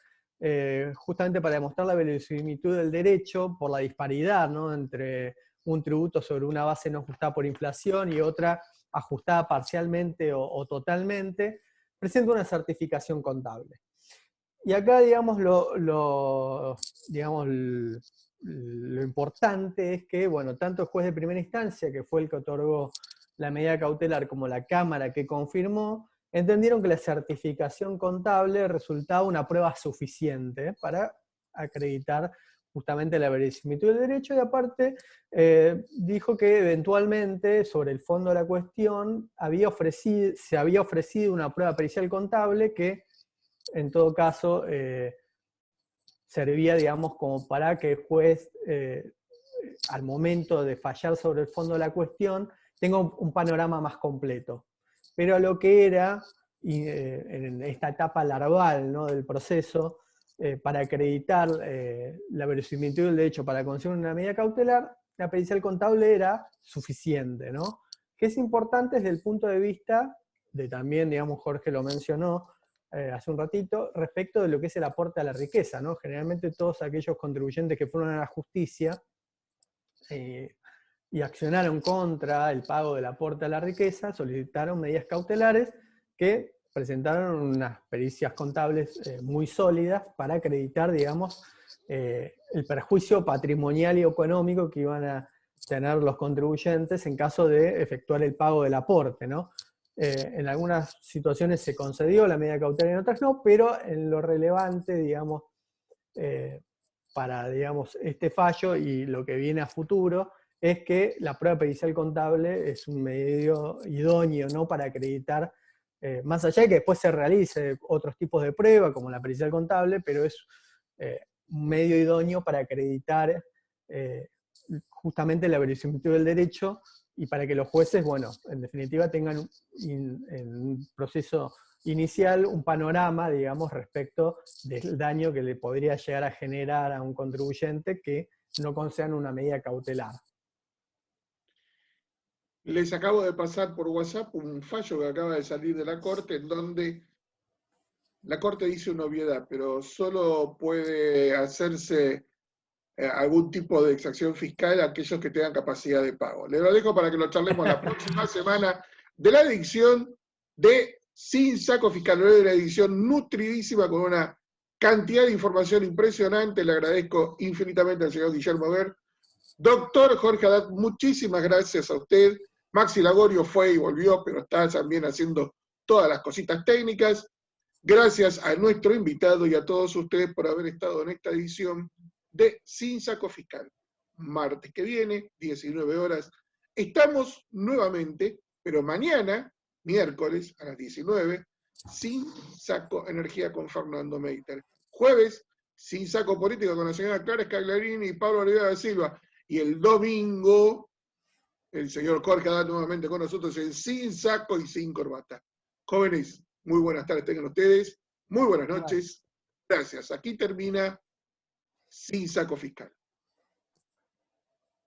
justamente para demostrar la verosimilitud del derecho por la disparidad, ¿no?, entre un tributo sobre una base no ajustada por inflación y otra ajustada parcialmente o totalmente, presenta una certificación contable. Y acá, digamos, lo importante es que, bueno, tanto el juez de primera instancia, que fue el que otorgó la medida cautelar, como la Cámara que confirmó, entendieron que la certificación contable resultaba una prueba suficiente para acreditar justamente la verosimilitud del derecho, y aparte dijo que eventualmente, sobre el fondo de la cuestión, se había ofrecido una prueba pericial contable que, en todo caso, servía, digamos, como para que el juez, al momento de fallar sobre el fondo de la cuestión, tenga un panorama más completo. Pero lo que era, en esta etapa larval, ¿no?, del proceso, para acreditar la verosimilitud del derecho para conseguir una medida cautelar, la pericial contable era suficiente, ¿no? Que es importante desde el punto de vista de, también, digamos, Jorge lo mencionó hace un ratito, respecto de lo que es el aporte a la riqueza, ¿no? Generalmente todos aquellos contribuyentes que fueron a la justicia y accionaron contra el pago del aporte a la riqueza, solicitaron medidas cautelares que presentaron unas pericias contables muy sólidas para acreditar, digamos, el perjuicio patrimonial y económico que iban a tener los contribuyentes en caso de efectuar el pago del aporte, ¿no? En algunas situaciones se concedió la medida cautelar, en otras no, pero en lo relevante, digamos, para, digamos, este fallo y lo que viene a futuro, es que la prueba pericial contable es un medio idóneo, ¿no?, para acreditar, más allá de que después se realice otros tipos de prueba, como la pericial contable, pero es un medio idóneo para acreditar justamente la verosimilitud del derecho, y para que los jueces, bueno, en definitiva tengan en un proceso inicial un panorama, digamos, respecto del daño que le podría llegar a generar a un contribuyente que no concedan una medida cautelar. Les acabo de pasar por WhatsApp un fallo que acaba de salir de la Corte, en donde la Corte dice una obviedad, pero solo puede hacerse algún tipo de exacción fiscal a aquellos que tengan capacidad de pago. Les lo dejo para que lo charlemos la próxima semana de la edición de Sin Saco Fiscal, una edición nutridísima con una cantidad de información impresionante. Le agradezco infinitamente al señor Guillermo Ver. Doctor Jorge Haddad, muchísimas gracias a usted. Maxi Lagorio fue y volvió, pero está también haciendo todas las cositas técnicas. Gracias a nuestro invitado y a todos ustedes por haber estado en esta edición de Sin Saco Fiscal. Martes que viene, 19 horas, estamos nuevamente, pero mañana, miércoles a las 19, Sin Saco Energía con Fernando Meiter. Jueves, Sin Saco Política con la señora Clara Scagliarini y Pablo Olivera da Silva. Y el domingo, el señor Jorge Haddad nuevamente con nosotros en Sin Saco y Sin Corbata. Jóvenes, muy buenas tardes tengan ustedes, muy buenas noches. Gracias. Aquí termina Sin Saco Fiscal.